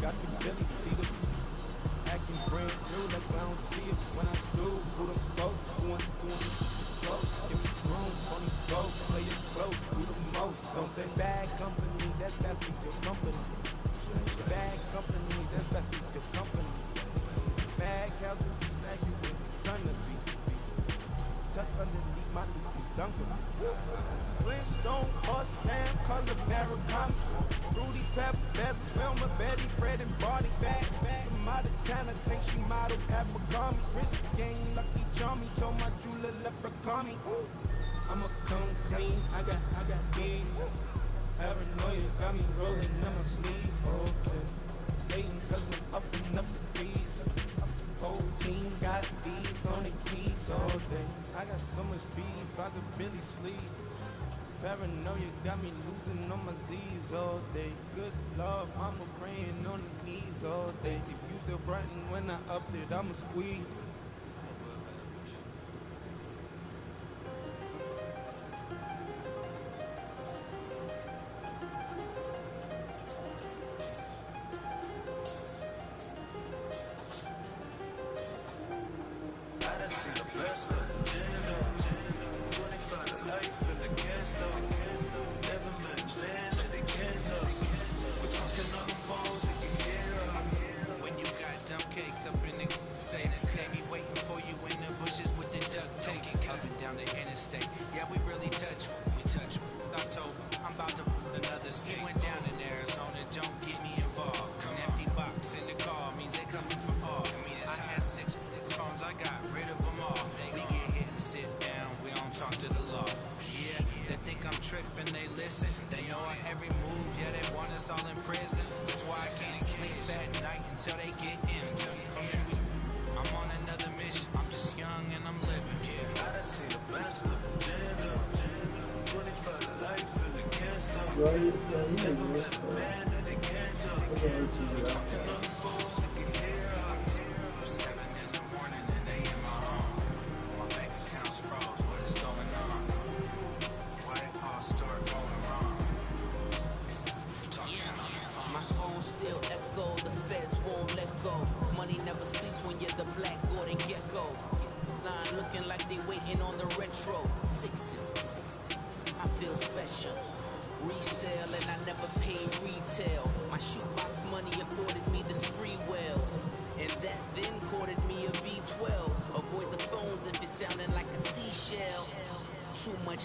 I can really see them acting brand new like I don't see it. When I do, who them go? Doing close. Give me room, funny go, play it close, do the most. Don't they bad company, that's definitely your company. Bad company, that's definitely your company. Bad health disease, now you in eternity. Tuck underneath my leafy dunker. Flintstone, bust down, color Americana. Rudy Pepper, Bezel, Wilma, Betty, Fred, and Barney. Back from out of town, I think she modeled at Magami. Wrist game, Lucky Charmy, told my jeweler, leprechaun. I'ma come clean, I got beef. Paranoia got me rolling in my sleeves. Okay, hating cause I'm up and up the fees. Whole team got these on their tees all day. I got so much beef, I could barely sleep. Paranoia got me losing on my Z's all day. Good Lord, mama praying on the knees all day. If you still frontin' when I up it, I'ma squeeze.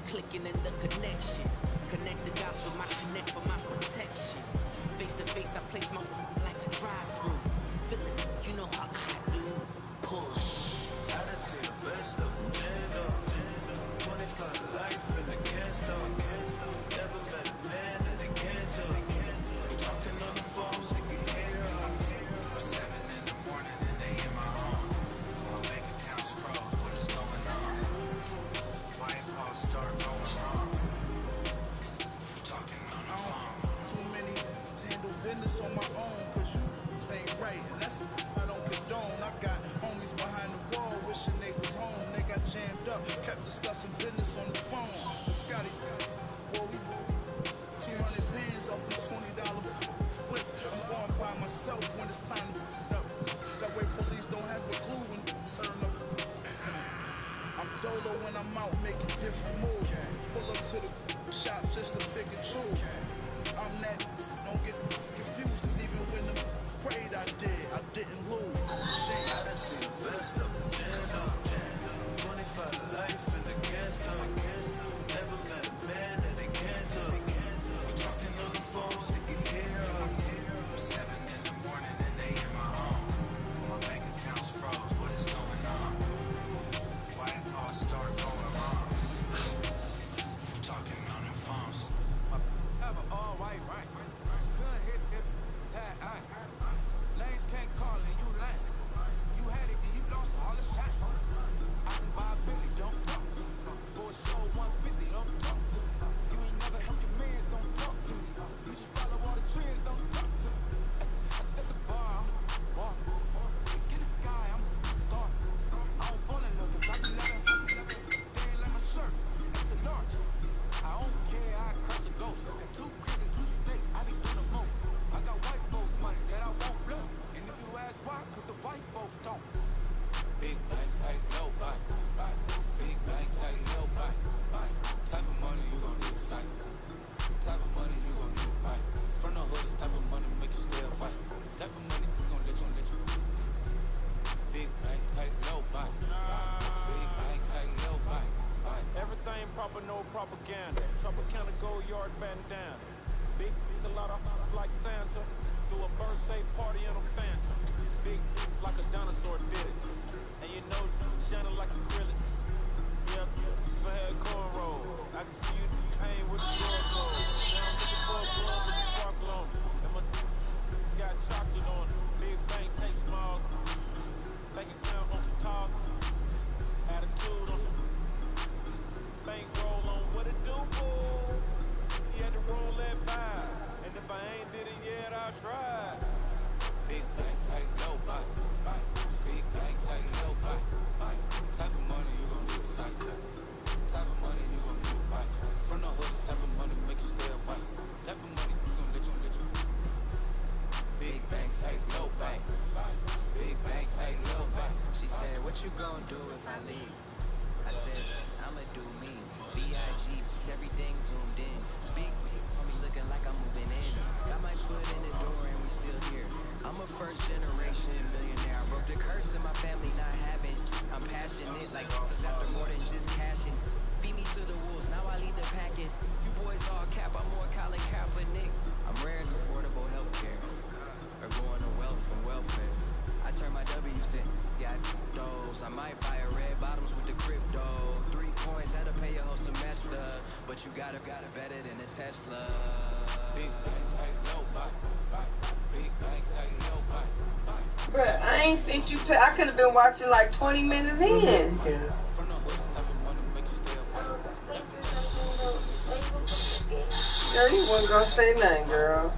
Clicking in the connection. Connect the dots with my connect for my protection. Face to face, I place my like a drive-through. Feeling, you know how I do. Push. I done seen the best of them, jammed up. 25 life in the gas stove. Never met a man that they can't talk. Talking on the phones, they can hear us. 7 in the morning and they in my home. My bank accounts froze, what is going on? Why it all start going wrong? Talking on the phone. Too many to handle business on my own, cause you ain't right, and that's I don't condone. I got homies behind the wall wishing they was home. They got jammed up, kept discussing business on the phone. But Scotty, boy, we 200 bands off the $20 flips. I'm going by myself when it's time to up. That way police don't have a clue when turn up. I'm dolo when I'm out making different moves. Pull up to the shop just to pick and choose. I'm that, don't get confused, cause even when them prayed I didn't lose. Shame. I done seen the best of them, jammed up. 25 life in the gas tank. Never met a man that they can't talk. Talking on the phones, they can hear us. 7 in the morning and they in my home. My bank accounts froze, what is going on? Why it all start going wrong? Talking on the phones. Have an all white right. Couldn't hit if had I. Lanes can't call it, you lame. Santa. Threw a birthday party in a phantom. Big like a dinosaur did it. And you know, shining like acrylic. Yep, I had cornrows. I can see you pain with the door closed. Now I'm looking for a glove with the sparkle on it. And my got chocolate on it. Big bank take small. Bank account on some talk. Attitude on some bank roll on what it do, boo. He had to roll that vibe. And if I ain't did it yet, I'll try. Big bank take low bite. Big bank take low bite. Type of money you gon' need a sight. Type of money you gon' need a bite. From the hood, type of money make you stay away. Type of money gon' let you. Big bank take low bite. Big bank take low bite. She said, what you gon' do if I leave? I said, I'ma do me. B.I.G. Everything zoomed in. Big homie looking like I'm moving in. Got my foot in the door and we still here. I'm a first generation millionaire. I broke the curse in my family not having. I'm passionate like just after more than just cashing. Feed me to the wolves, now I lead the packet. You boys all cap, I'm more Colin Kaepernick. I'm rare as affordable healthcare. Or going to wealth from welfare. I turn my W's to got those. I might buy a red bottoms with the crypto. 3 coins had to pay your whole semester. But you got it better than a Tesla. Big bank take low bite. Big bank take low bite. Bruh, I ain't seen you. I could have been watching like 20 minutes in. From the hood, type of money make you stay away. Girl, you wasn't gonna say nothing, girl.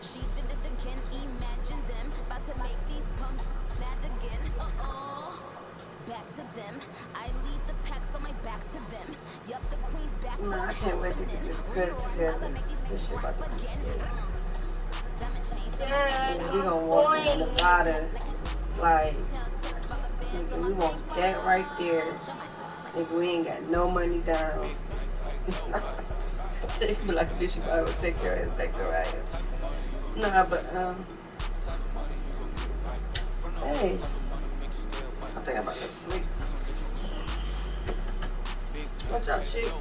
She did it again, imagine them about to make these pumps mad again. Back to them. I lead the packs on my backs to them. Yup, the queen's back. No, I can't wait to get this credit together. This shit about to be sick. We gonna walk in Nevada, like, nigga, we want that right there. Nigga, we ain't got no money down. They be like, bitch, you probably would take your ass back to her ass. Nah, but, hey, I think I'm about to go to sleep. Watch out, chick.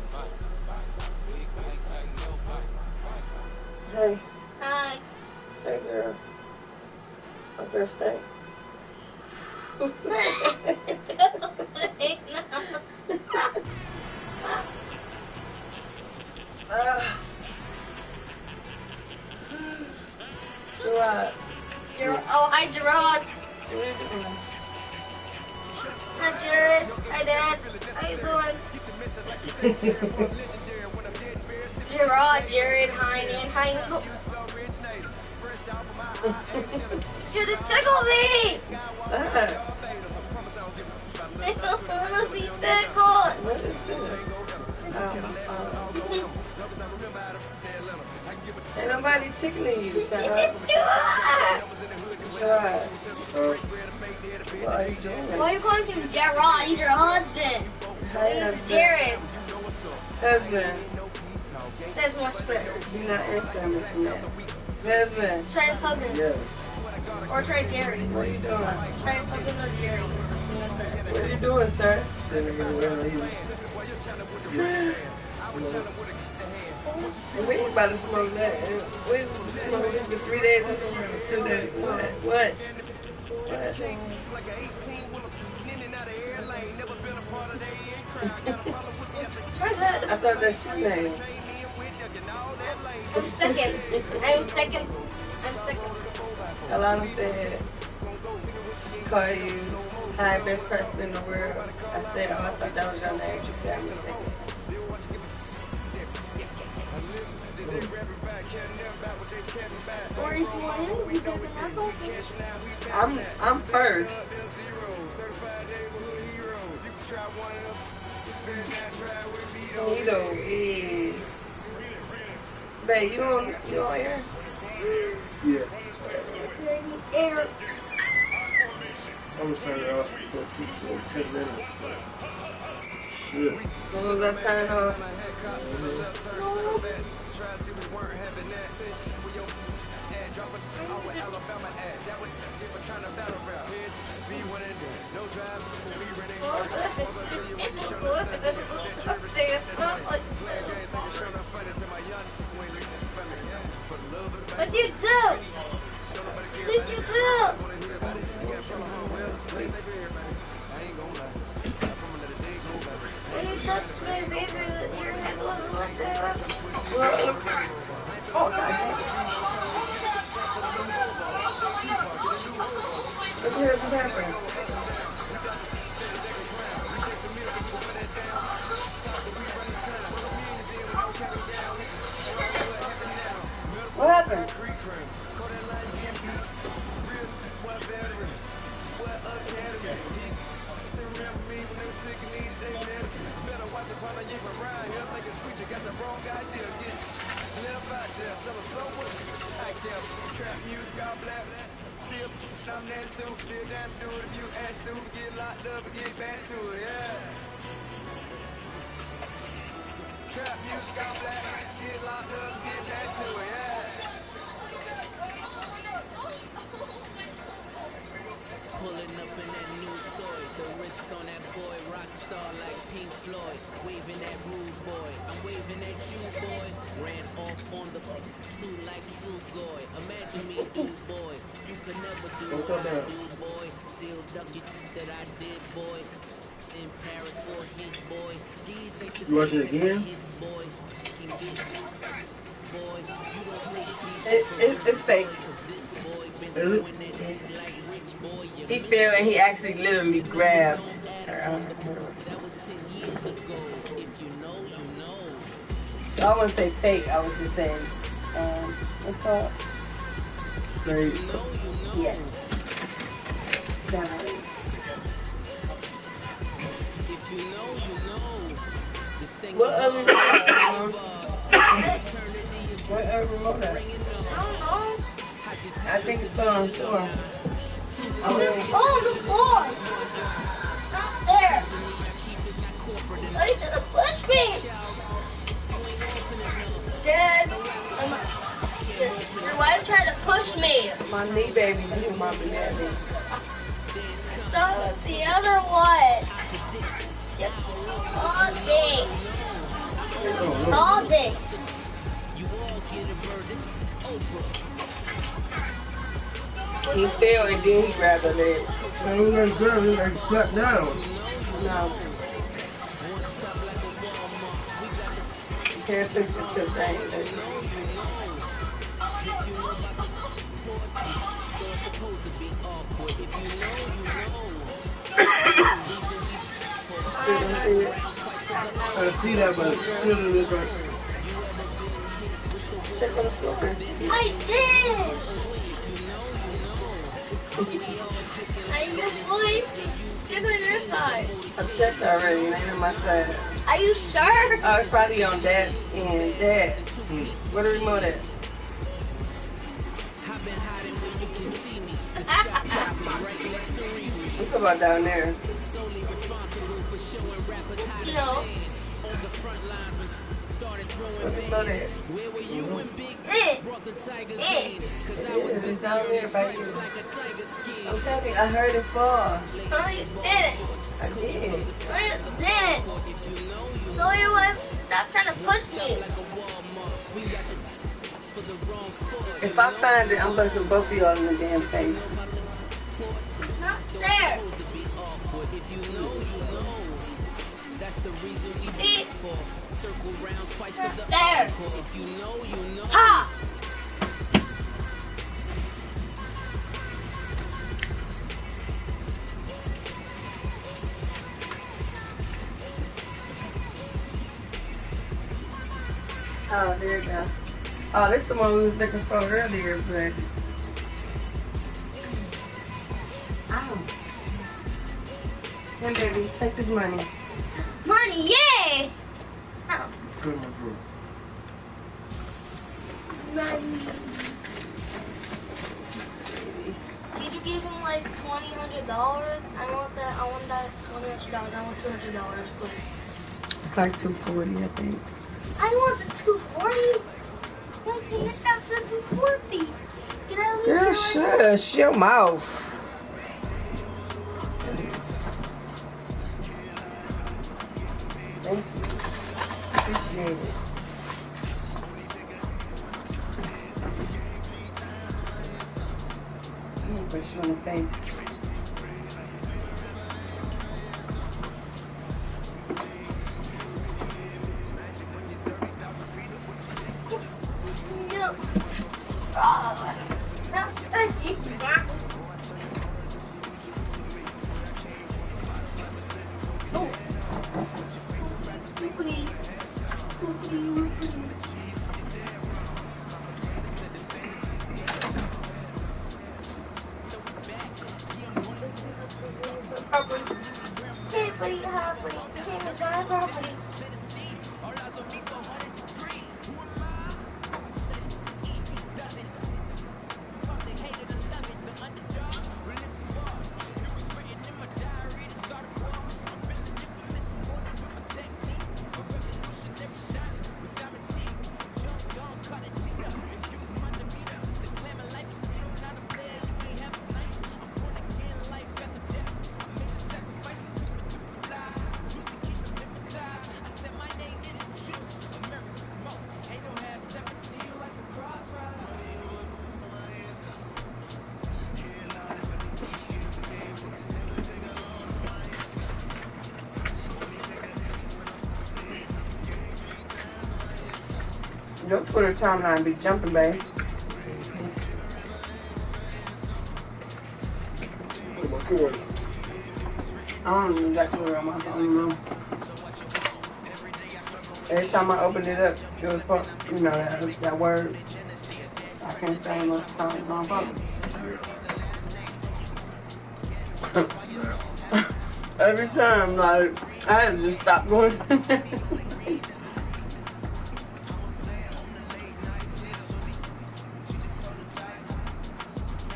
Hey. Hi. Hey, girl. My first day. Gerard. Oh, hi, Gerard. Hi, Jared. Hi, Dad. How you doing? Gerard, Jared, hi, Nan. How you doing? You just tickle me! I don't want to be tickled. What is this? Ain't nobody tickling you, child. Gerard. What are you doing? Why are you calling him Gerard? He's your husband. Hey, He's Jared. husband. That's much better. You're not answering me from that. Husband. Try to hug him. Yes. Or try Jerry. What are you doing? Try to hug him or Jerry. What are you doing, sir? We ain't about to slow that. We slow this for 3 days and 2 days. What? Try that. I thought that's your name. I'm second. I'm second. Alana said, call you high best person in the world. I said, oh, I thought that was your name. She said, I'm mistaken. Or if you want him, we can that's okay. I'm first. Nito is. Babe, you on here? Yeah. Air. I'm gonna turn it off because it's 10 minutes. Shit. As soon as I turn it off. What you do? What you do? When you touch me, baby, your head was up there. Oh, God. What's happening? What happened? I'm that suit, still down to do it if you ask to get locked up and get back to it, yeah. Trap music, I'm black, get locked up and get back to it, yeah. Pulling up in that new toy, the wrist on that boy, rock star like Pink Floyd, waving at rude boy, I'm waving at you boy, ran off on the two like true boy, imagine me dude boy, you could never do what I do boy, still ducking that I did boy, in Paris for a hit boy, these ain't the same type of hits boy, can get boy, you don't take these It's fake. cause this boy been doing it like rich boy, you He fell and he actually literally grabbed her. that was 10 years ago. If you know, you know. I wouldn't say fake. I was just saying, what's called? Fake. You know, you know. Yes. Definitely. If you know, you know. This thing What other remote? What other remote? I don't know. I think it's on the floor. Oh, the floor. Not there. Why you trying to push me? Dad. Why are you trying to push me? My knee baby, you mommy daddy. That's the other one. All day. All day. He fell and then he grabbed her leg. Man, we like grab, we like slap down. No. Pay attention to things. I see that, but still it look like. Check on the floor. I did. Are you fully? Check on your side. I checked already, it ain't on my side. Are you sure? Oh, it's probably on that and that. Where the remote at? What's about down there? No. What's the remote at? It's down there by you. I'm telling you, I heard it fall. No, you didn't. I did. No, you didn't. No, you were. Stop trying to push me. If I find it, I'm busting both of y'all in the damn face. Not there. That's the reason we See? for circle round twice Not for the there. encore. If you know, you know. Ha! Oh, there you go. Oh, this is the one we was looking for earlier, but... Ow. Here, baby, take this money. Money, yay! Oh. Come on, bro. Money. Did you give him like $200? I want that. I want that $100. I want $200, please. It's like $240, I think. I want the $240. That's the $240. Can I at least Girl, Girl, shush your mouth. Thank you. Appreciate it. I'm gonna push you in the face. Yep. Oh, thank you. Oh. Please. Can't breathe halfway. Can't drive halfway. Your Twitter timeline be jumping, babe. I don't even got Twitter on my phone anymore. Every time I opened it up, it was fuck, you know, that word. I can't say much time it's on phone. Every time, like, I had to just stop going.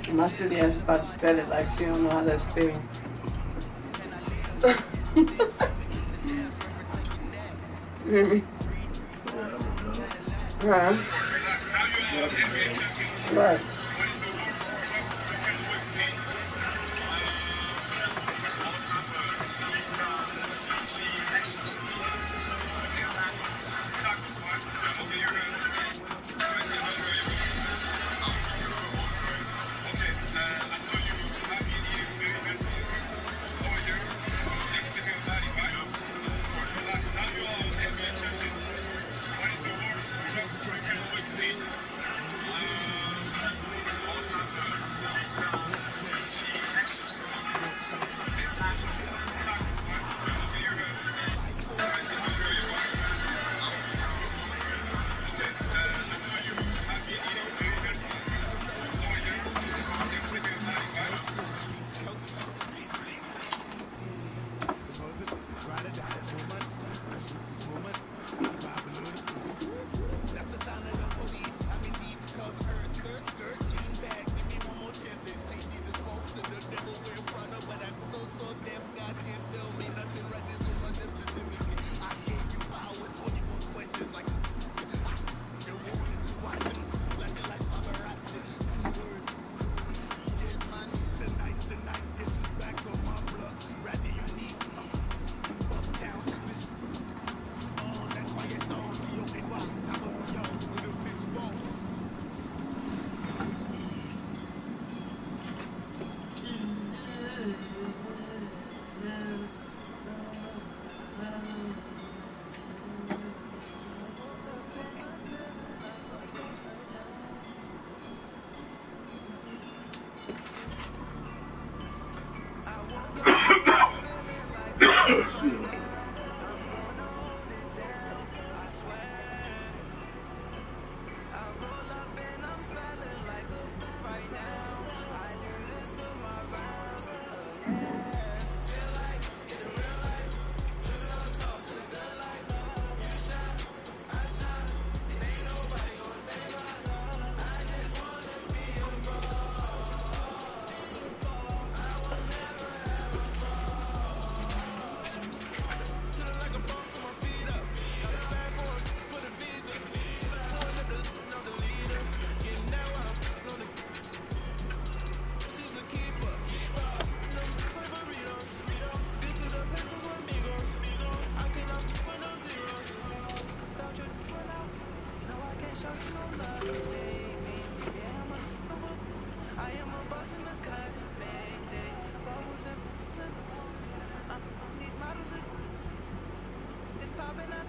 My city ass is about to spell it like she don't know how to spell. You hear me? Huh? Right.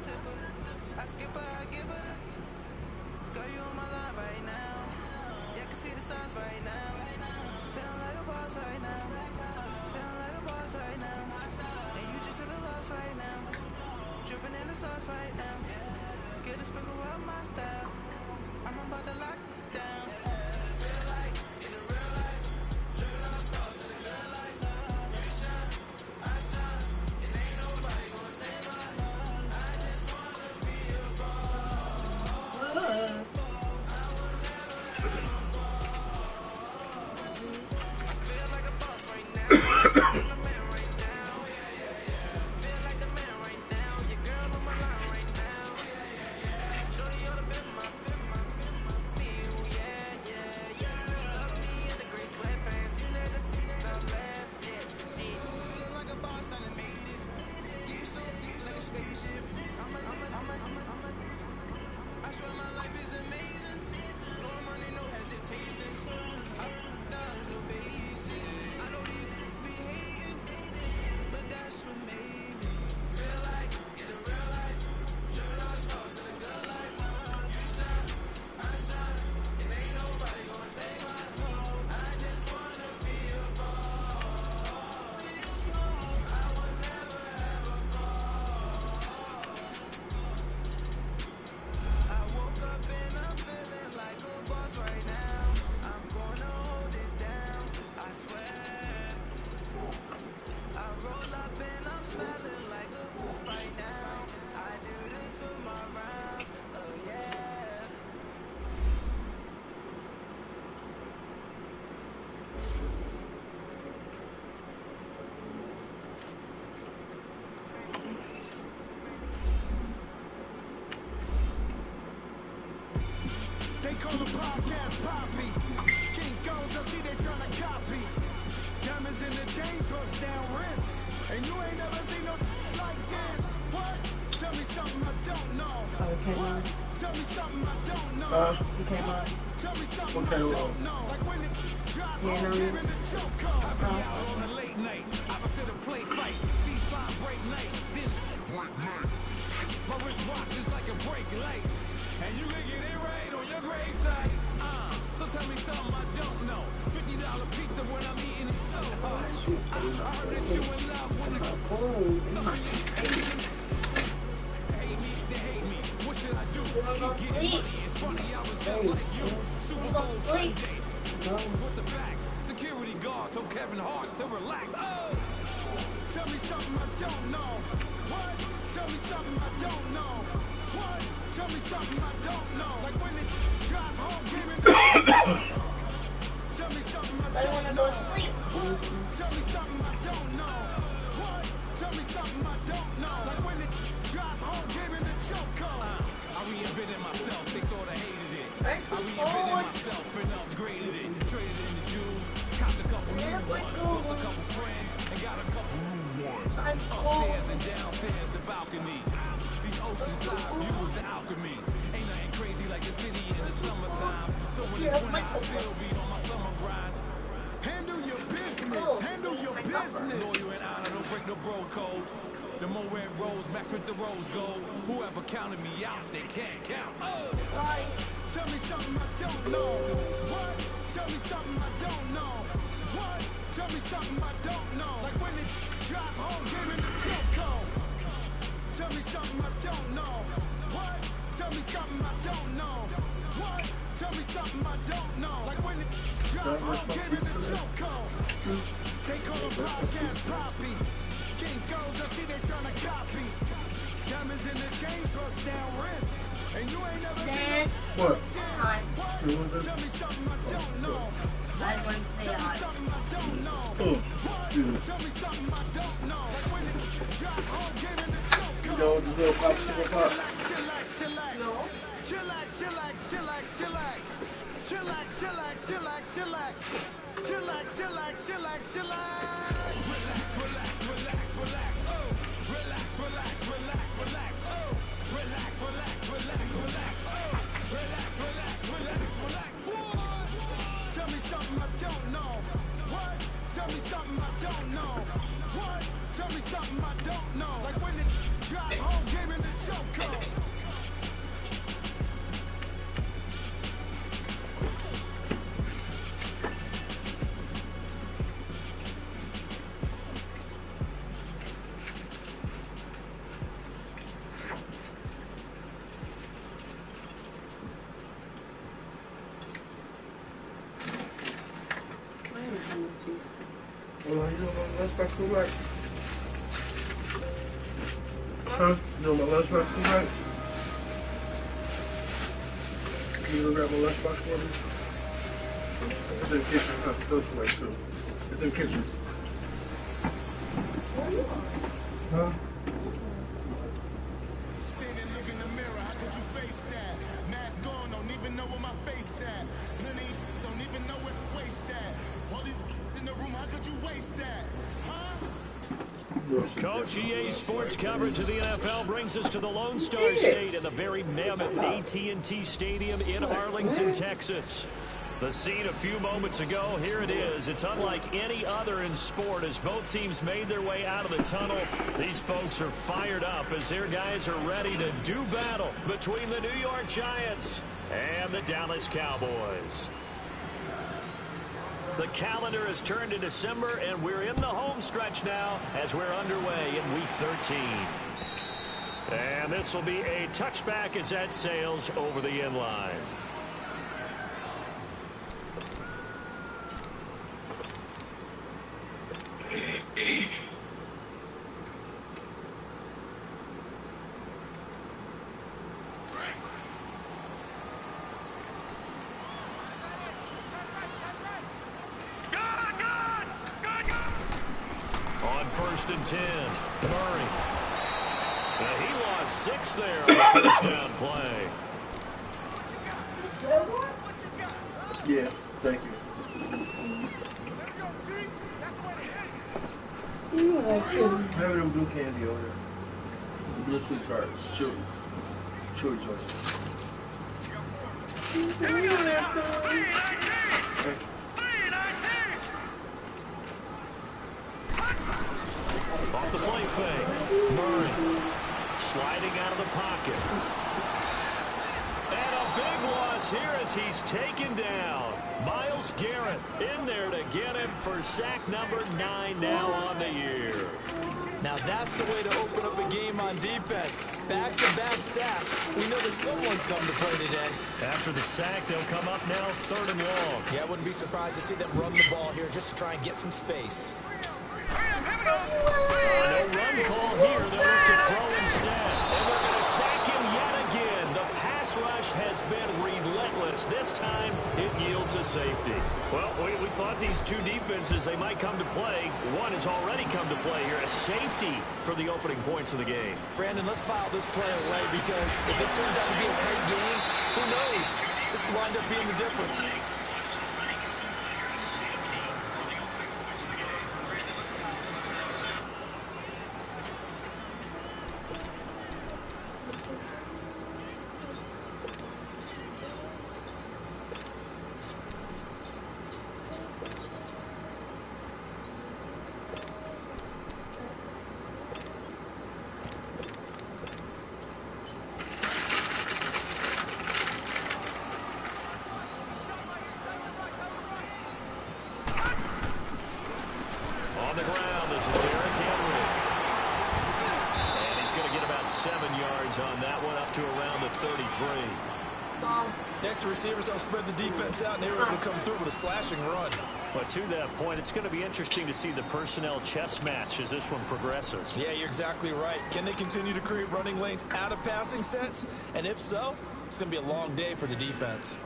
tipper. I skip her, I give her the. Girl, you on my line right now. Yeah, I can see the signs right now. Feeling like a boss right now. Feeling like a boss right now. And you just took a loss right now. Dripping in the sauce right now. Get a sprinkle of my style. I'm about to lock down. Feel like in the real life, dripping on sauce in the good life. You shine, I shine, and ain't nobody gonna take my life. I just wanna be a boss. I will never ever fall. I feel like a boss right now. I'm the man right now. Feel like the man right now. Your girl on my line right now. Shorty oughta been my me, ooh, yeah, yeah, yeah. She love me in the gray sweatpants. You never seen it out left, yeah, yeah. Feeling like a boss, I done made it. Get so deep like a spaceship. I swear my life is amazing. Blowing money, no hesitations. Dollars, no basis. I know these be hating, but that's what made me feel like in the real life. Dripping on sauce in the good life. You shine, I shine, and ain't nobody gonna take my home. I just wanna be a boss. I will never ever fall. I woke up and I'm feeling like a boss right now. I'm gonna hold it down, I swear. I roll up and I'm smelling like a right now. I do this for my rounds, oh yeah. They call the podcast Poppy. King goes, I see they tryna copy. Diamonds in the chains, bust down wrists. And you ain't never seen no like this. What? Tell me something I don't know. What? Tell me something I don't know. Tell me something I don't know. Like when it drop home, giving the choke on. I be out on a late night. Opposite a play fight. C5 break night. This break night. My wrist rock is like a brake light. And you can get it right on your gravesite. So tell me something I don't know. $50 pizza when I'm eating it so hard. I heard that you in love with the hate me, they hate me. What should I do? Keep getting money. It's funny, I was just like you. Super Bowl Sunday. With the facts. Security guard told Kevin Hart to relax. Oh! Tell me something I don't know. What? Tell me something I don't know. What? Tell me something I don't know. Like when it drop home, giving tell me something I don't know. Tell me something I don't know. What? Tell me something I don't know. Like when it drop home, giving the choke on. I reinvented myself, they sorta hated it. I reinvented myself and upgraded it. Traded in the jewels, copped a couple new ones, lost a couple friends, and got a couple new ones. Upstairs and downstairs, the balcony. These oceans live views, the alchemy. Ain't nothing crazy like the city in the summertime. So when it's winter, I still be on my summer grind. Handle your business, handle your business. Loyal and honor, don't break no bro codes. The more red rose, max with the rose gold. Whoever counted me out, they can't count. Oh! Tell me something I don't know. What? Tell me something I don't know. What? Tell me something I don't know. Like when it drop home, giving the choke code. Tell me something I don't know. What? Tell me something I don't know. What? Tell me something I don't know. Like when it drop home, giving the choke code. They call a podcast Poppy. King goes, I see they tryna copy. Diamonds in the chains, bust down wrists. And you ain't never seen What? tell me something I don't know. Tell me something I don't know. Tell me something I don't know. Like when it drop home, giving the choke You know, the little pop, little pop. chillax. No. Chillax. Relax. Oh. Relax. Oh. Relax. Oh. Relax. What? Tell me something I don't know. What? Tell me something I don't know. What? Tell me something I don't know. Like when the drop whole game in the chokehold. You know my lunch box look like? Huh? You know what my lunch box look like? Can you go grab my lunch box for me? It's in the kitchen. Huh? This way too. It's in the kitchen. Huh? Standing, look in the mirror, how could you face that? Mask on, don't even know where my face at. Plenty, don't even know where to waste that. All these in the room, how could you waste that? Huh? Coach EA Sports coverage of the NFL brings us to the Lone Star State in the very mammoth AT&T Stadium in Arlington, Texas. The scene a few moments ago, here it is. It's unlike any other in sport as both teams made their way out of the tunnel. These folks are fired up as their guys are ready to do battle between the New York Giants and the Dallas Cowboys. The calendar has turned to December, and we're in the home stretch now as we're underway in Week 13. And this will be a touchback as that sails over the end line. On 1st and 10, Murray. Now he lost 6 there on the first down play. Yeah, thank you. Having them blue candy over there. The blue sweet tarts, Chewy's. Chewy choices. Off the play fake. Murray sliding out of the pocket. And a big loss here as he's taken down. Myles Garrett in there to get him for sack number 9 now on the year. Now that's the way to open up a game on defense. Back-to-back sacks. We know that someone's come to play today. After the sack, they'll come up now 3rd and long. Yeah, I wouldn't be surprised to see them run the ball here just to try and get some space. No run call here. They'll look to throw instead. And they're going to sack him yet again. The pass rush has been relentless. This time, it yields a safety. Well, we thought these two defenses, they might come to play. One has already come to play here. A safety for the opening points of the game. Brandon, let's file this play away because if it turns out to be a tight game, who knows? This could wind up being the difference. On the ground, this is Derrick Henry. And he's going to get about 7 yards on that one, up to around the 33. Next receivers help spread the defense out, and they were able to come through with a slashing run. But to that point, it's going to be interesting to see the personnel chess match as this one progresses. Yeah, you're exactly right. Can they continue to create running lanes out of passing sets? And if so, it's going to be a long day for the defense.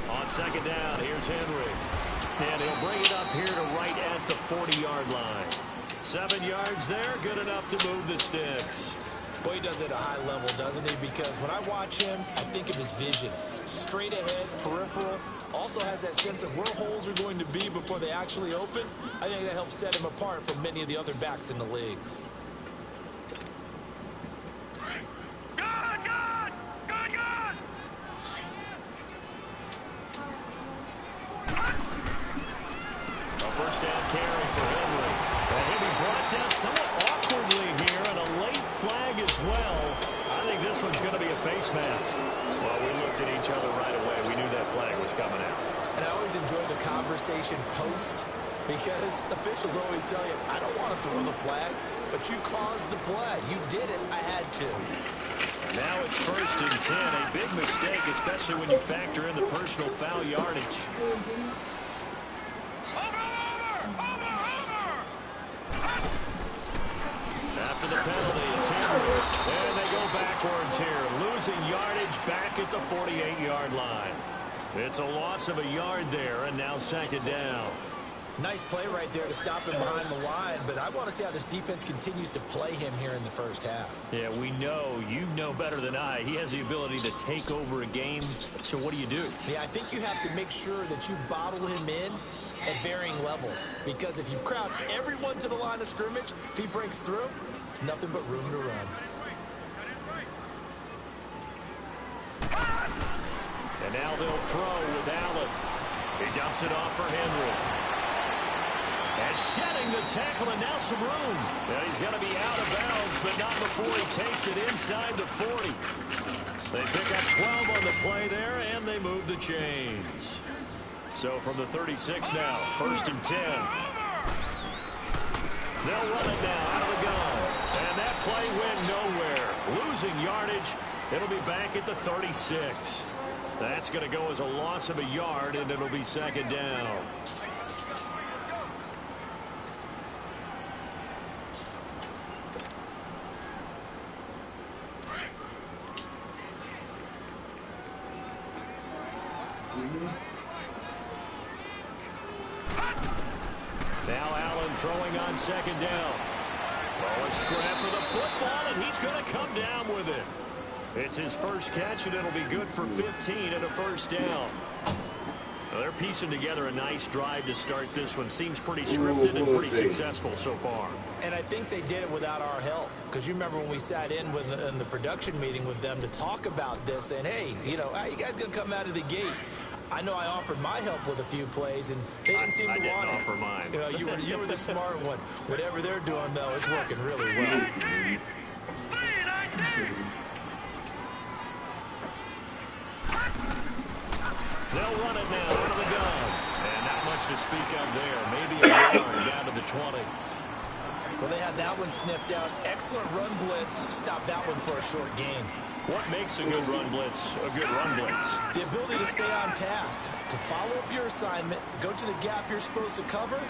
On 2nd down, here's Henry. And he'll bring it up here to right at the 40-yard line. 7 yards there, good enough to move the sticks. Boy, he does it at a high level, doesn't he? Because when I watch him, I think of his vision. Straight ahead, peripheral. Also has that sense of where holes are going to be before they actually open. I think that helps set him apart from many of the other backs in the league. First down carry for Henry. And he'll be brought down somewhat awkwardly here, and a late flag as well. I think this one's going to be a face mask. Well, we looked at each other right away. We knew that flag was coming out. And I always enjoy the conversation post, because officials always tell you, I don't want to throw the flag, but you caused the play. You did it. I had to. Now it's 1st and 10. A big mistake, especially when you factor in the personal foul yardage. After the penalty, it's Henry. And they go backwards here. Losing yardage back at the 48-yard line. It's a loss of a yard there, and now 2nd down. Nice play right there to stop him behind the line, but I want to see how this defense continues to play him here in the first half. Yeah, we know. You know better than I. He has the ability to take over a game. So what do? Yeah, I think you have to make sure that you bottle him in at varying levels, because if you crowd everyone to the line of scrimmage, if he breaks through, there's nothing but room to run. And now they'll throw with Allen. He dumps it off for Henry. And shedding the tackle, and now some room. Yeah, he's going to be out of bounds, but not before he takes it inside the 40. They pick up 12 on the play there, and they move the chains. So from the 36 now, 1st and 10. They'll run it now out of the gun. And that play went nowhere. Losing yardage. It'll be back at the 36. That's going to go as a loss of a yard, and it'll be 2nd down. Now Allen throwing on 2nd down. Oh, a scrap for the football, and he's going to come down with it. It's his first catch, and it'll be good for 15 and a 1st down. Well, they're piecing together a nice drive to start this one. Seems pretty scripted and pretty successful so far. And I think they did it without our help, because you remember when we sat in the production meeting with them to talk about this, and hey, you know, how you guys going to come out of the gate? I know I offered my help with a few plays, and they didn't seem to want it. I didn't offer mine. You were the smart one. Whatever they're doing, though, is working really well. They'll run it now out of the gun. And not much to speak of there. Maybe a yard down to the 20. Well, they had that one sniffed out. Excellent run blitz. Stop that one for a short gain. What makes a good run blitz a good run blitz? The ability to stay on task, to follow up your assignment, go to the gap you're supposed to cover,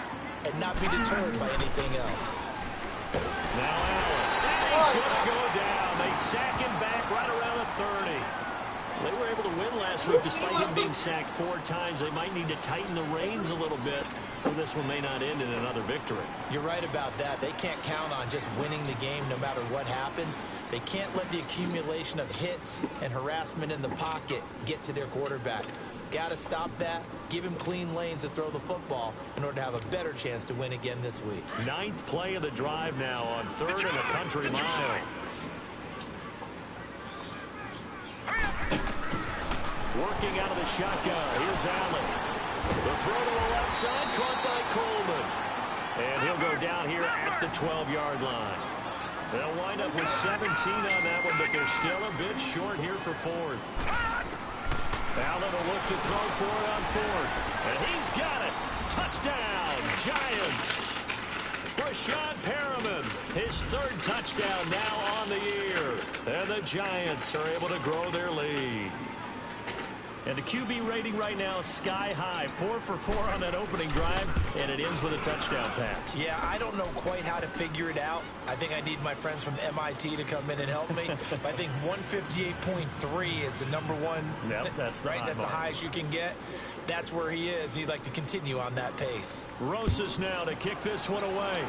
and not be deterred by anything else. Now Allen. He's going to go down. They sack him back right around the 30. They were able to win last week despite him being sacked 4 times. They might need to tighten the reins a little bit, or this one may not end in another victory. You're right about that. They can't count on just winning the game no matter what happens. They can't let the accumulation of hits and harassment in the pocket get to their quarterback. Got to stop that, give him clean lanes to throw the football in order to have a better chance to win again this week. 9th play of the drive now on 3rd and a country mile. Working out of the shotgun. Here's Allen. The throw to the left side, caught by Coleman. And he'll go down here at the 12-yard line. They'll wind up with 17 on that one, but they're still a bit short here for 4th. Allen will look to throw for it on 4th. And he's got it. Touchdown, Giants. Rashad Perriman, his 3rd touchdown now on the year. And the Giants are able to grow their lead. And the QB rating right now is sky high. 4 for 4 on that opening drive, and it ends with a touchdown pass. Yeah, I don't know quite how to figure it out. I think I need my friends from MIT to come in and help me. But I think 158.3 is the number one. Yep, that's the right. high That's mark. the highest you can get. That's where he is. He'd like to continue on that pace. Rosas now to kick this one away.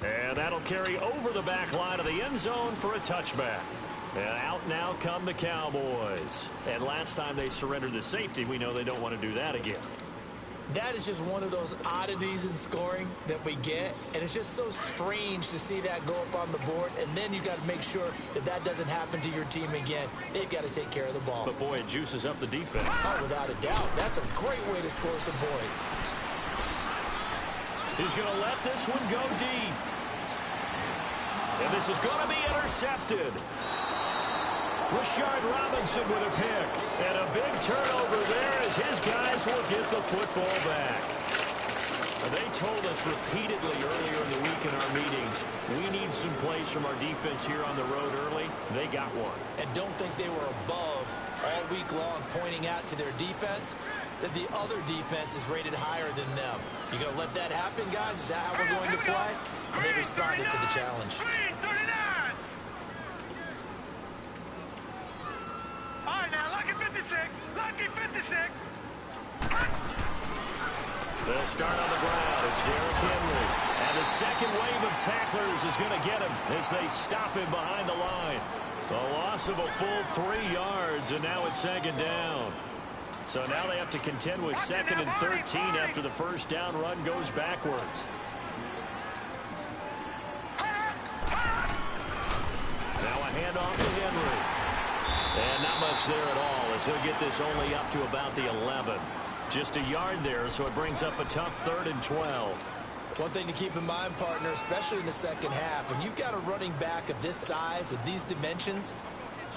And And that'll carry over the back line of the end zone for a touchback. And out now come the Cowboys. And last time they surrendered the safety, we know they don't want to do that again. That is just one of those oddities in scoring that we get, and it's just so strange to see that go up on the board, and then you got to make sure that that doesn't happen to your team again. They've got to take care of the ball. But, boy, it juices up the defense. Oh, without a doubt. That's a great way to score some points. He's going to let this one go deep. And this is going to be intercepted. Rashard Robinson with a pick. And a big turnover there as his guys will get the football back. They told us repeatedly earlier in the week in our meetings, we need some plays from our defense here on the road early. They got one. And don't think they were above all week long pointing out to their defense that the other defense is rated higher than them. You going to let that happen, guys? Is that how we're going to play? And they responded to the challenge. They'll start on the ground. It's Derrick Henry. And the second wave of tacklers is going to get him as they stop him behind the line. A loss of a full 3 yards, and now it's second down. So now they have to contend with 2nd and 13 after the first down run goes backwards. Now a handoff to Henry. And not much there at all as he'll get this only up to about the 11. Just a yard there, so it brings up a tough 3rd and 12. One thing to keep in mind, partner, especially in the second half, when you've got a running back of this size, of these dimensions,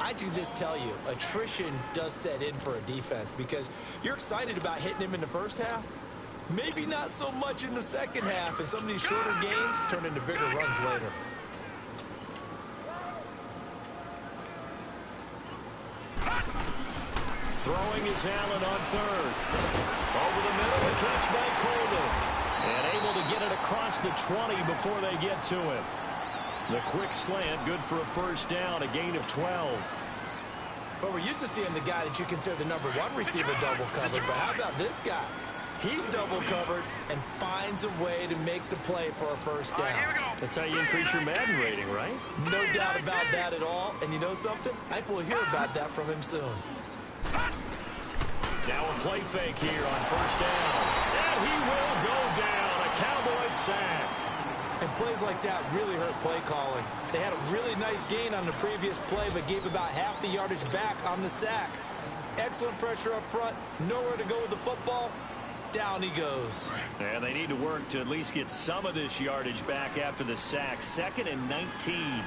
I can just tell you, attrition does set in for a defense because you're excited about hitting him in the first half. Maybe not so much in the second half, and some of these shorter gains turn into bigger runs later. Throwing is Allen on 3rd. Over the middle, a catch by Coleman. And able to get it across the 20 before they get to it. The quick slant, good for a first down, a gain of 12. But we're used to seeing the guy that you consider the #1 receiver double covered. But how about this guy? He's double covered and finds a way to make the play for a first down. That's how you increase your Madden rating, right? No doubt about that at all. And you know something? I think we'll hear about that from him soon. Now a play fake here on first down. And he will go down. A Cowboys sack. And plays like that really hurt play calling. They had a really nice gain on the previous play, but gave about half the yardage back on the sack. Excellent pressure up front. Nowhere to go with the football. Down he goes. And they need to work to at least get some of this yardage back after the sack. 2nd and 19.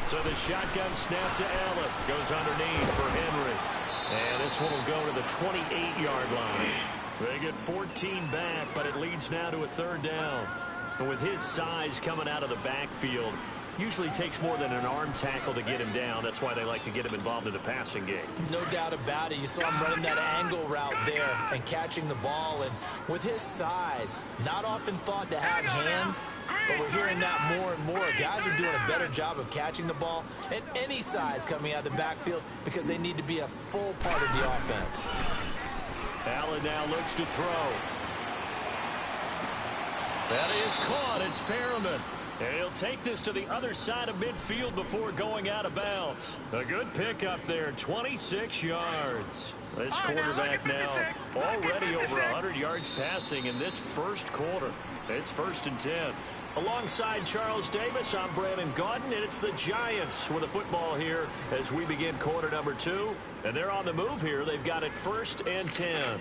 So the shotgun snap to Allen. Goes underneath for Henry. And this one will go to the 28-yard line. They get 14 back, but it leads now to a 3rd down. And with his size coming out of the backfield, usually takes more than an arm tackle to get him down. That's why they like to get him involved in the passing game. No doubt about it. You saw him running that angle route there and catching the ball. And with his size, not often thought to have hands, but we're hearing that more and more. Guys are doing a better job of catching the ball at any size coming out of the backfield because they need to be a full part of the offense. Allen now looks to throw. That is caught. It's Perriman. And he'll take this to the other side of midfield before going out of bounds. A good pickup there, 26 yards. This quarterback now already over 100 yards passing in this first quarter. It's 1st and 10. Alongside Charles Davis, I'm Brandon Gaudin, and it's the Giants with the football here as we begin quarter number 2. And they're on the move here. They've got it 1st and 10.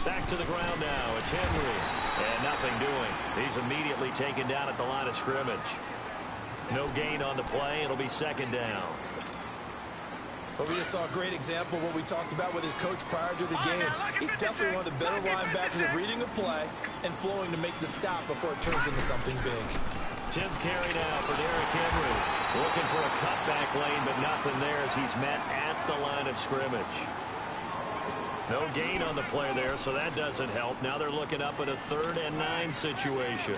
Back to the ground now. It's Henry. And nothing doing. He's immediately taken down at the line of scrimmage. No gain on the play. It'll be 2nd down. But we just saw a great example of what we talked about with his coach prior to the game. He's definitely one of the better linebackers at reading a play and flowing to make the stop before it turns into something big. 10th carry now for Derrick Henry. Looking for a cutback lane, but nothing there as he's met at the line of scrimmage. No gain on the play there, so that doesn't help. Now they're looking up at a 3rd and 9 situation.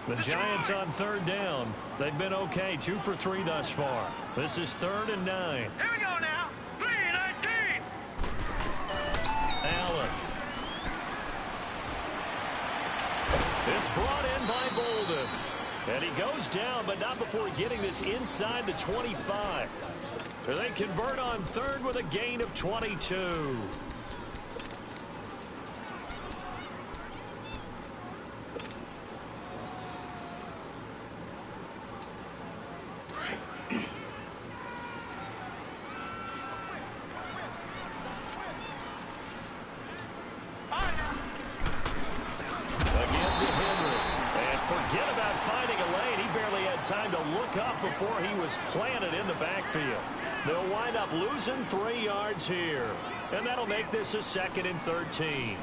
The Giants on third down. They've been okay, 2 for 3 thus far. This is 3rd and 9. Here we go now. 3-19. Allen. It's brought in by Bolden. And he goes down, but not before getting this inside the 25. They convert on 3rd with a gain of 22. Time to look up before he was planted in the backfield. They'll wind up losing 3 yards here. And that'll make this a 2nd and 13.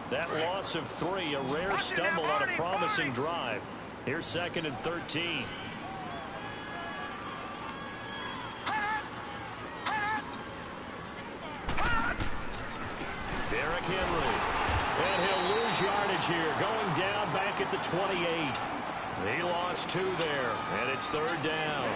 That loss of 3, a rare stumble on a promising drive. Here's 2nd and 13. Derrick Henry. And he'll lose yardage here, going down back at the 28. He lost 2 there, and it's 3rd down.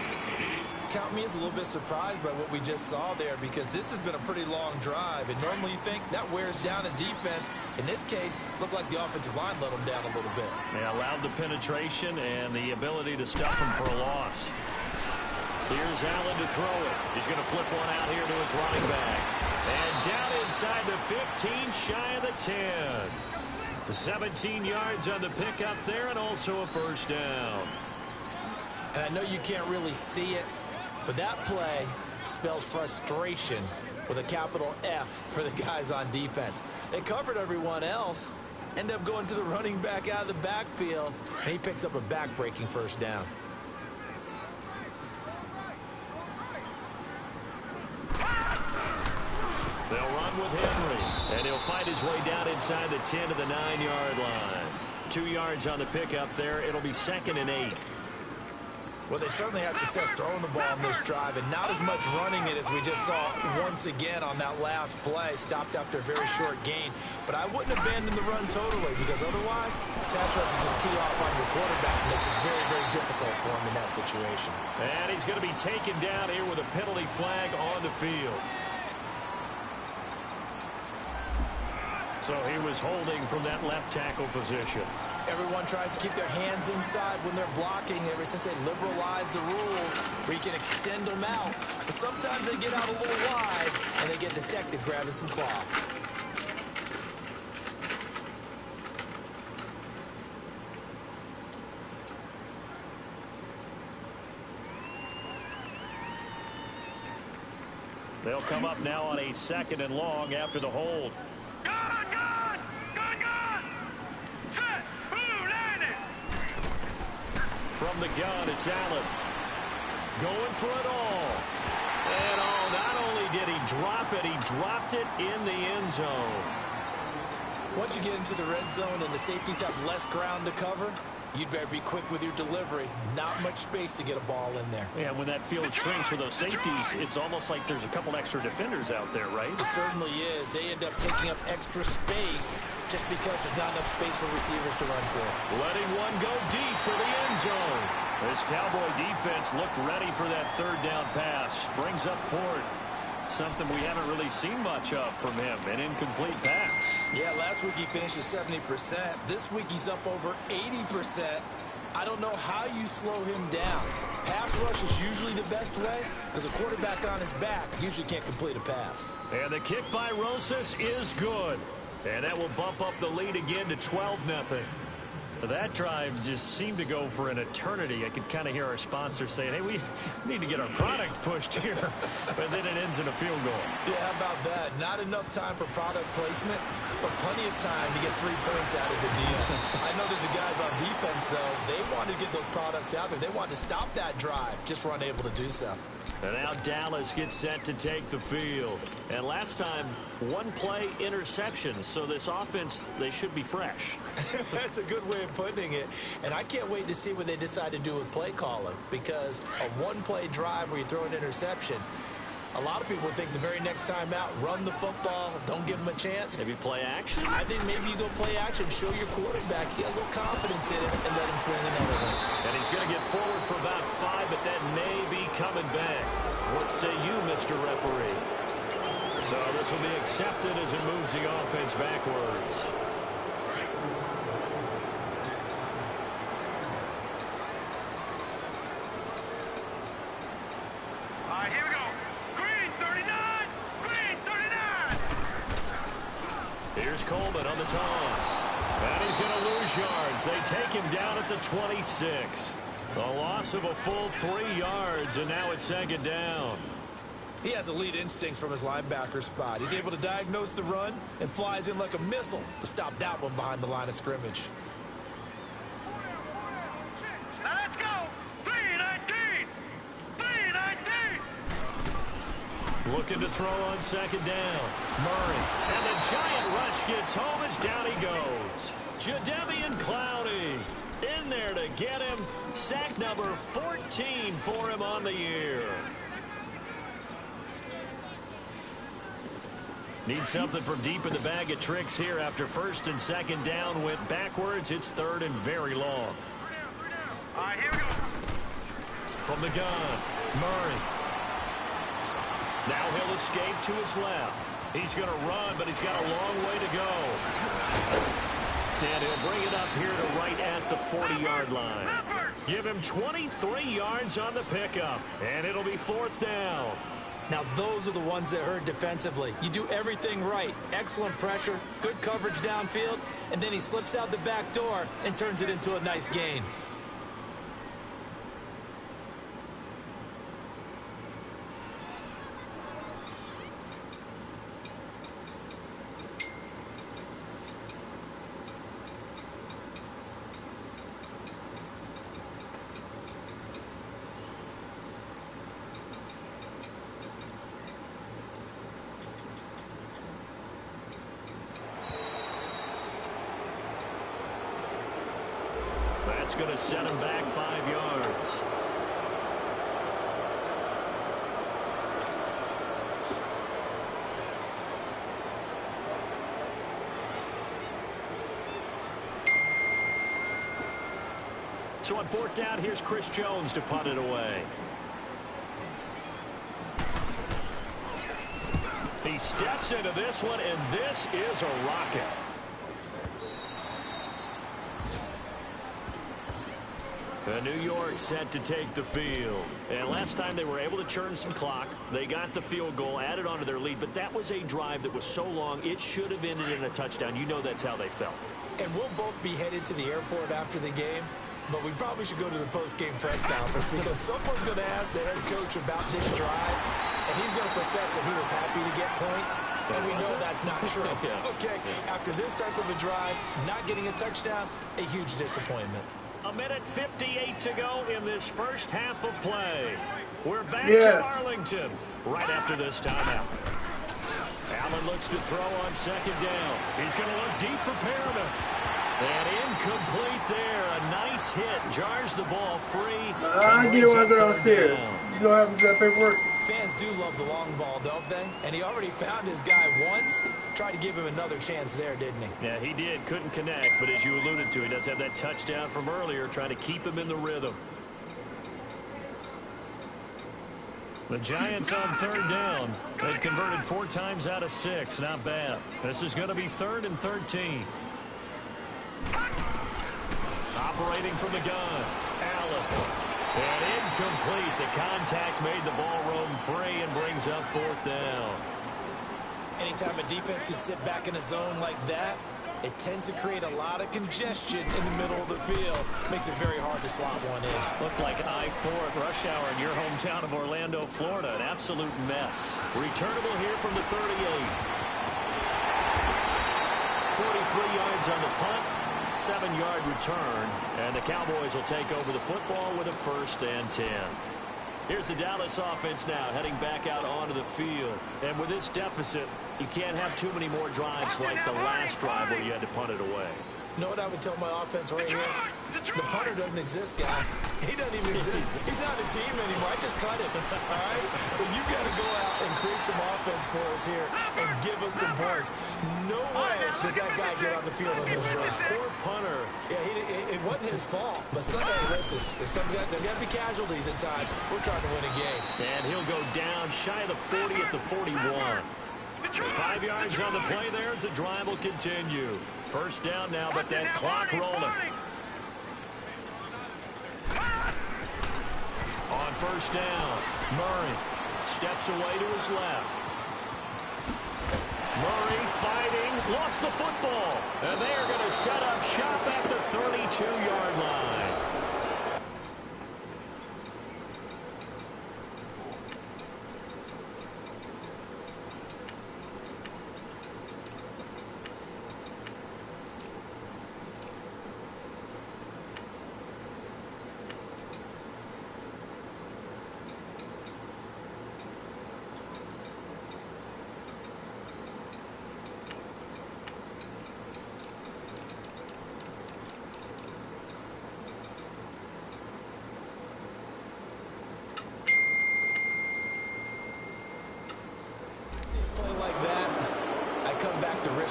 Count me as a little bit surprised by what we just saw there, because this has been a pretty long drive, and normally you think that wears down a defense. In this case, looked like the offensive line let them down a little bit. They allowed the penetration and the ability to stuff him for a loss. Here's Allen to throw it. He's going to flip one out here to his running back. And down inside the 15, shy of the 10. 17 yards on the pickup there, and also a 1st down. And I know you can't really see it, but that play spells frustration with a capital F for the guys on defense. They covered everyone else, end up going to the running back out of the backfield, and he picks up a back-breaking 1st down. They'll run with Henry, and he'll find his way down inside the 10 to the 9-yard line. 2 yards on the pickup there. It'll be 2nd and 8. Well, they certainly had success throwing the ball on this drive, and not as much running it as we just saw once again on that last play. Stopped after a very short gain. But I wouldn't abandon the run totally, because otherwise, pass rush is just tee off on your quarterback. It makes it very, very difficult for him in that situation. And he's going to be taken down here with a penalty flag on the field. So he was holding from that left tackle position. Everyone tries to keep their hands inside when they're blocking ever since they liberalized the rules where you can extend them out. But sometimes they get out a little wide and they get detected grabbing some cloth. They'll come up now on a 2nd and long after the hold. From the gun, it's Allen. Going for it all. And not only did he drop it, he dropped it in the end zone. Once you get into the red zone and the safeties have less ground to cover, you'd better be quick with your delivery. Not much space to get a ball in there. Yeah, when that field shrinks for those safeties, it's almost like there's a couple extra defenders out there, right? It certainly is. They end up taking up extra space just because there's not enough space for receivers to run through. Letting one go deep for the end zone. This Cowboy defense looked ready for that 3rd down pass. Brings up 4th. Something we haven't really seen much of from him, an incomplete pass. Yeah, last week he finished at 70%. This week he's up over 80%. I don't know how you slow him down. Pass rush is usually the best way because a quarterback on his back usually can't complete a pass. And the kick by Rosas is good. And that will bump up the lead again to 12-0. That drive just seemed to go for an eternity. I could kind of hear our sponsor saying, hey, we need to get our product pushed here. But then it ends in a field goal. Yeah, how about that? Not enough time for product placement, but plenty of time to get 3 points out of the deal. I know that the guys on defense, though, they wanted to get those products out there. They wanted to stop that drive, just were unable to do so. And now Dallas gets set to take the field. And last time, 1 play interception. So this offense, they should be fresh. That's a good way of putting it. And I can't wait to see what they decide to do with play calling. Because a 1-play drive where you throw an interception, A lot of people think the very next time out, run the football, don't give him a chance. Maybe play action? I think maybe you go play action, show your quarterback, get a little confidence in him, and let him fling another one. And he's going to get forward for about 5, but that may be coming back. What say you, Mr. Referee? So this will be accepted as it moves the offense backwards. Here we go. Green 39. Green 39. Here's Coleman on the toss. And he's going to lose yards. They take him down at the 26. A loss of a full 3 yards, and now it's second down. He has elite instincts from his linebacker spot. He's able to diagnose the run and flies in like a missile to stop that one behind the line of scrimmage. Now let's go. 319. 319. Looking to throw on second down. Murray. And the giant rush gets home as down he goes. Jadeveon Clowney in there to get him. Sack number 14 for him on the year. Need something from deep in the bag of tricks here after first and second down went backwards. It's third and very long. All right, here we go. From the gun, Murray. Now he'll escape to his left. He's going to run, but he's got a long way to go. And he'll bring it up here to right at the 40-yard line. Give him 23 yards on the pickup, and it'll be fourth down. Now, those are the ones that hurt defensively. You do everything right. Excellent pressure, good coverage downfield, and then he slips out the back door and turns it into a nice gain. That's going to set him back 5 yards. So on fourth down, here's Chris Jones to punt it away. He steps into this one, and this is a rocket. New York set to take the field. And last time they were able to churn some clock. They got the field goal, added onto their lead. But that was a drive that was so long, it should have ended in a touchdown. You know that's how they felt. And we'll both be headed to the airport after the game. But we probably should go to the post-game press conference because someone's going to ask the head coach about this drive. And he's going to profess that he was happy to get points. And we know that's not true. Okay, after this type of a drive, not getting a touchdown, a huge disappointment. A minute 58 to go in this first half of play. We're back to Arlington right after this timeout. Allen looks to throw on second down. He's going to look deep for Perriman. And incomplete there. A nice hit. Jars the ball free. I get it when I go downstairs. You know what happens to that paperwork? Fans do love the long ball, don't they? And he already found his guy once. Tried to give him another chance there, didn't he? Yeah, he did. Couldn't connect. But as you alluded to, he does have that touchdown from earlier, trying to keep him in the rhythm. The Giants on third down. They've converted 4 times out of 6. Not bad. This is going to be 3rd and 13. Operating from the gun, Allen. And incomplete. The contact made the ball roam free and brings up 4th down. Anytime a defense can sit back in a zone like that, it tends to create a lot of congestion in the middle of the field. Makes it very hard to slot one in. Looked like I-4 at rush hour in your hometown of Orlando, Florida. An absolute mess. Returnable here from the 38. 43 yards on the punt. 7-yard return, and the Cowboys will take over the football with a 1st and 10. Here's the Dallas offense now heading back out onto the field. And with this deficit, you can't have too many more drives like the last drive where you had to punt it away. You know what I would tell my offense right here? The punter doesn't exist, guys. He doesn't even exist. He's not a team anymore. I just cut him. All right? So you got to go out and create some offense for us here and give us some points. No way does that guy get on the field on this drive. Poor punter. Yeah, it wasn't his fault. But hey, listen, there's got to be casualties at times. We're trying to win a game. And he'll go down shy of the 40 at the 41. 5 yards on the play there as the drive will continue. First down now, but that clock rolling. On first down, Murray steps away to his left. Murray fighting, lost the football. And they are going to set up shop at the 32-yard line.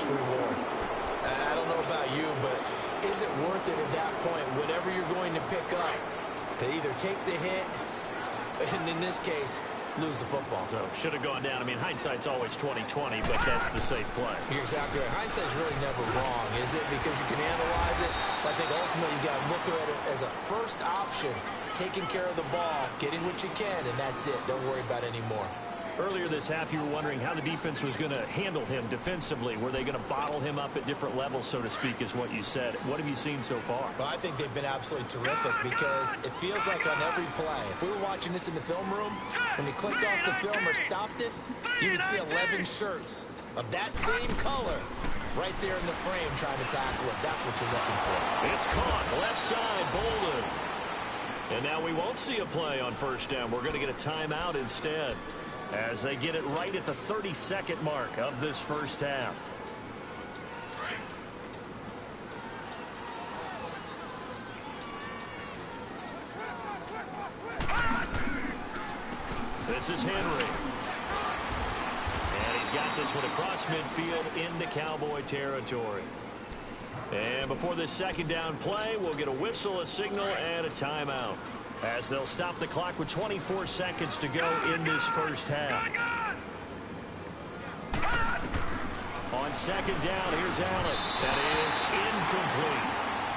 Reward. I don't know about you, but is it worth it at that point, whatever you're going to pick up, to either take the hit, and in this case, lose the football? So should have gone down. I mean, hindsight's always 20/20, but that's the safe play. You're exactly right. Hindsight's really never wrong, is it? Because you can analyze it. But I think ultimately you got to look at it as a first option, taking care of the ball, getting what you can, and that's it. Don't worry about it anymore. Earlier this half, you were wondering how the defense was going to handle him defensively. Were they going to bottle him up at different levels, so to speak, is what you said. What have you seen so far? Well, I think they've been absolutely terrific because it feels like on every play, if we were watching this in the film room, when he clicked off the film or stopped it, you would see 11 shirts of that same color right there in the frame trying to tackle it. That's what you're looking for. It's caught. Left side, Bolden. And now we won't see a play on first down. We're going to get a timeout instead, as they get it right at the 32nd mark of this first half. This is Henry. And he's got this one across midfield into Cowboy territory. And before this second down play, we'll get a whistle, a signal, and a timeout, as they'll stop the clock with 24 seconds to go in this first half. On second down, here's Allen. That is incomplete.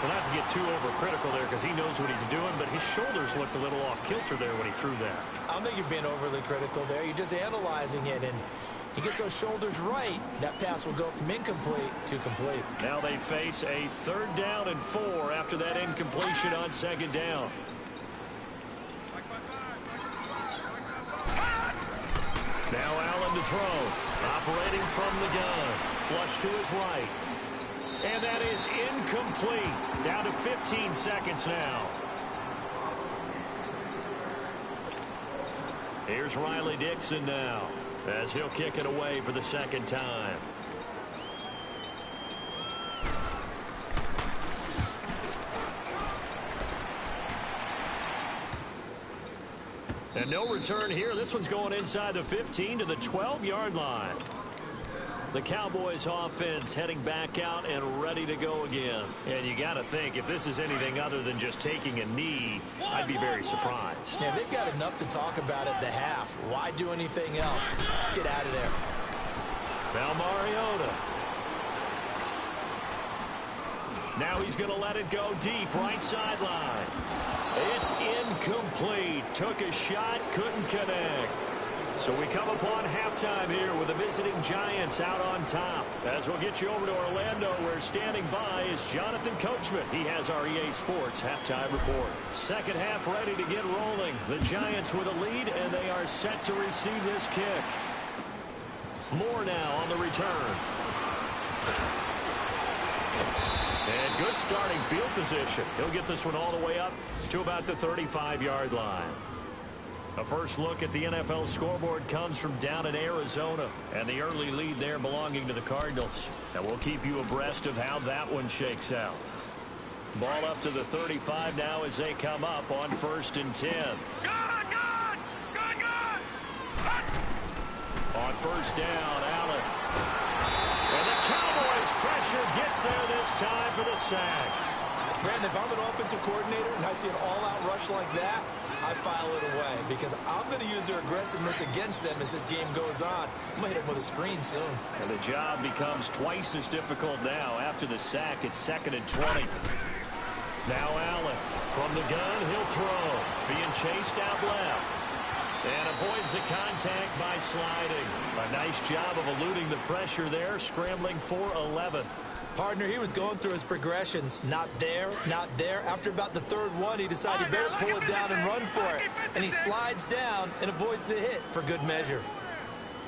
Well, not to get too overcritical there because he knows what he's doing, but his shoulders looked a little off kilter there when he threw that. I don't think you're being overly critical there. You're just analyzing it, and he gets those shoulders right, that pass will go from incomplete to complete. Now they face a 3rd down and 4 after that incompletion on second down. Now Allen to throw. Operating from the gun. Flush to his right. And that is incomplete. Down to 15 seconds now. Here's Riley Dixon now, as he'll kick it away for the second time. And no return here. This one's going inside the 15 to the 12-yard line. The Cowboys offense heading back out and ready to go again. And you got to think, if this is anything other than just taking a knee, I'd be very surprised. Yeah, they've got enough to talk about at the half. Why do anything else? Just get out of there. Now Mariota. Now he's going to let it go deep, right sideline. It's incomplete. Took a shot, couldn't connect. So we come upon halftime here with the visiting Giants out on top. As we'll get you over to Orlando, where standing by is Jonathan Coachman. He has our EA Sports halftime report. Second half ready to get rolling. The Giants with a lead, and they are set to receive this kick. Moore now on the return. And good starting field position. He'll get this one all the way up to about the 35-yard line. A first look at the NFL scoreboard comes from down in Arizona, and the early lead there belonging to the Cardinals. And we'll keep you abreast of how that one shakes out. Ball up to the 35 now as they come up on 1st and 10. first down. Allen. And the Cowboys' pressure gets there this time for the sack. Brandon, if I'm an offensive coordinator and I see an all-out rush like that, I file it away because I'm going to use their aggressiveness against them as this game goes on. I'm going to hit them with a screen soon. And the job becomes twice as difficult now. After the sack, it's 2nd and 20. Now Allen from the gun, he'll throw. Being chased out left. And avoids the contact by sliding. A nice job of eluding the pressure there, scrambling for 11. Partner, he was going through his progressions. Not there, not there. After about the third one, he decided he better pull it down and run for it. And he slides down and avoids the hit for good measure.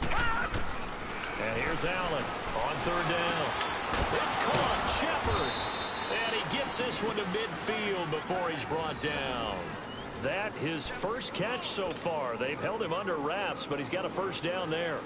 And here's Allen on 3rd down. It's caught, Shepard. And he gets this one to midfield before he's brought down. That his first catch so far. They've held him under wraps, but he's got a first down there.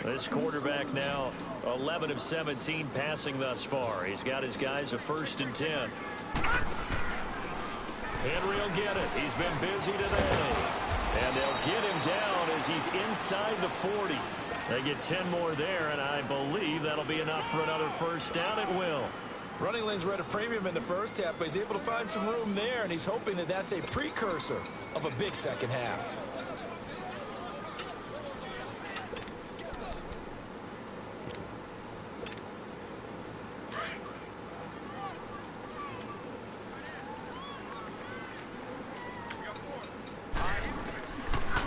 This quarterback now 11 of 17 passing thus far. He's got his guys a 1st and 10. Henry will get it. He's been busy today. And they'll get him down as he's inside the 40. They get 10 more there, and I believe that'll be enough for another first down. It will. Running lanes were at a premium in the first half, but he's able to find some room there, and he's hoping that that's a precursor of a big second half.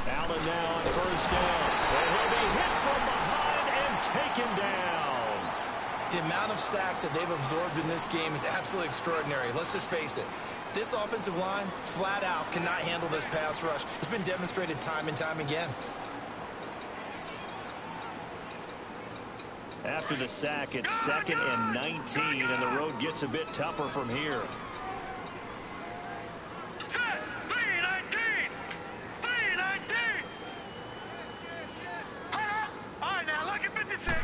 Allen now on 1st down. And he'll be hit from behind and taken down. The amount of sacks that they've absorbed in this game is absolutely extraordinary. Let's just face it. This offensive line, flat out, cannot handle this pass rush. It's been demonstrated time and time again. After the sack, it's 2nd and 19, and the road gets a bit tougher from here. Set, 319! 319! All right, now look at 56.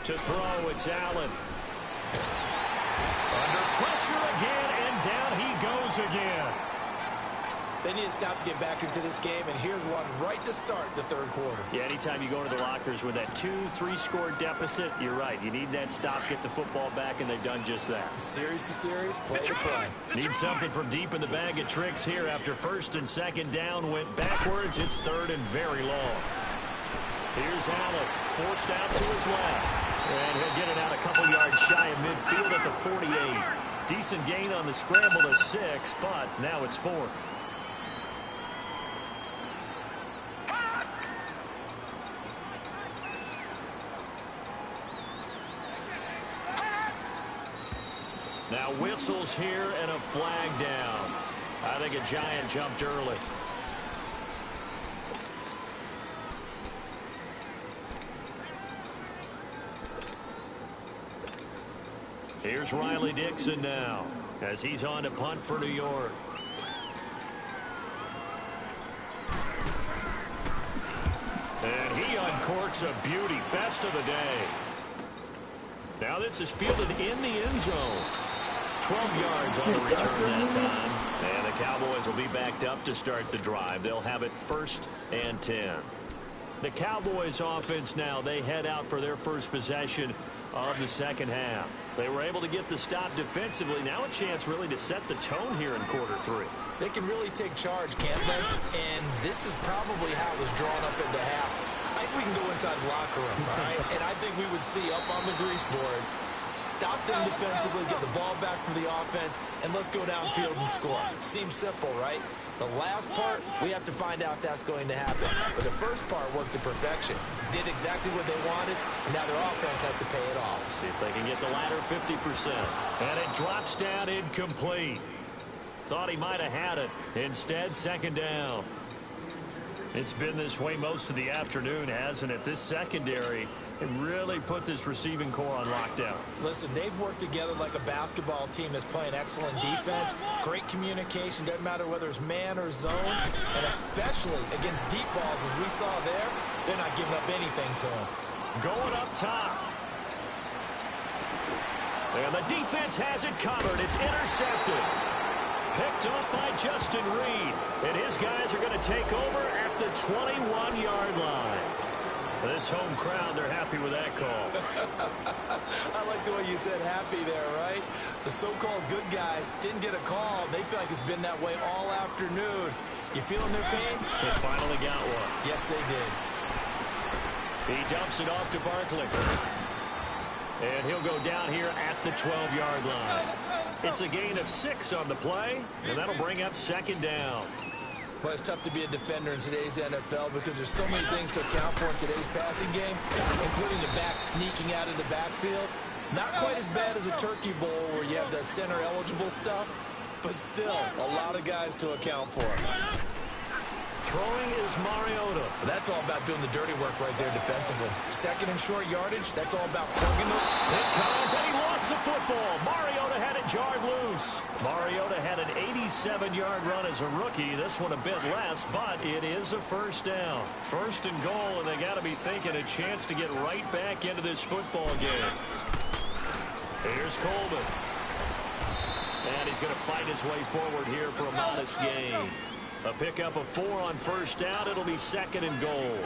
To throw, it's Allen. Under pressure again, and down he goes again. They need to stop to get back into this game, and here's one right to start the 3rd quarter. Yeah, anytime you go into the lockers with that 2-3 score deficit, you're right. You need that stop, get the football back, and they've done just that. Series to series, play to play. Need something from deep in the bag of tricks here after 1st and 2nd down went backwards. It's 3rd and very long. Here's Allen, forced out to his left. And he'll get it out a couple yards shy of midfield at the 48. Decent gain on the scramble to 6, but now it's 4th. Now whistles here and a flag down. I think a Giant jumped early. Here's Riley Dixon now as he's on to punt for New York. And he uncorks a beauty. Best of the day. Now this is fielded in the end zone. 12 yards on the return that time. And the Cowboys will be backed up to start the drive. They'll have it 1st and 10. The Cowboys offense now, they head out for their first possession of the 2nd half. They were able to get the stop defensively. Now a chance really to set the tone here in quarter 3. They can really take charge, can't they? And this is probably how it was drawn up into half. I think we can go inside the locker room, all right? And I think we would see up on the grease boards, stop them defensively, get the ball back for the offense, and let's go downfield and score. Seems simple, right? The last part, we have to find out if that's going to happen. But the first part worked to perfection. Did exactly what they wanted, and now their offense has to pay it off. See if they can get the latter 50%. And it drops down incomplete. Thought he might have had it. Instead, 2nd down. It's been this way most of the afternoon, hasn't it? This secondary, it really put this receiving core on lockdown. Listen, they've worked together like a basketball team that's playing excellent defense, great communication, doesn't matter whether it's man or zone, and especially against deep balls as we saw there, they're not giving up anything to them. going up top. And the defense has it covered. It's intercepted. Picked up by Justin Reed. And his guys are going to take over at the 21-yard line. This home crowd, they're happy with that call. I like the way you said happy there, right? The so-called good guys didn't get a call. They feel like it's been that way all afternoon. You feeling their pain? They finally got one. Yes, they did. He dumps it off to Barkley. And he'll go down here at the 12-yard line. It's a gain of 6 on the play, and that'll bring up second down. Well, it's tough to be a defender in today's NFL because there's so many things to account for in today's passing game, including the back sneaking out of the backfield. Not quite as bad as a turkey bowl where you have the center-eligible stuff, but still a lot of guys to account for. Throwing is Mariota. That's all about doing the dirty work right there defensively. Second and short yardage, that's all about plugging it. It comes, and he lost the football. Mariota had it jarred loose. Mariota had an 87-yard run as a rookie. This one a bit less, but it is a first down. First and goal, and they got to be thinking a chance to get right back into this football game. Here's Coleman. And he's going to fight his way forward here for a modest gain. A pickup of 4 on first down. It'll be second and goal.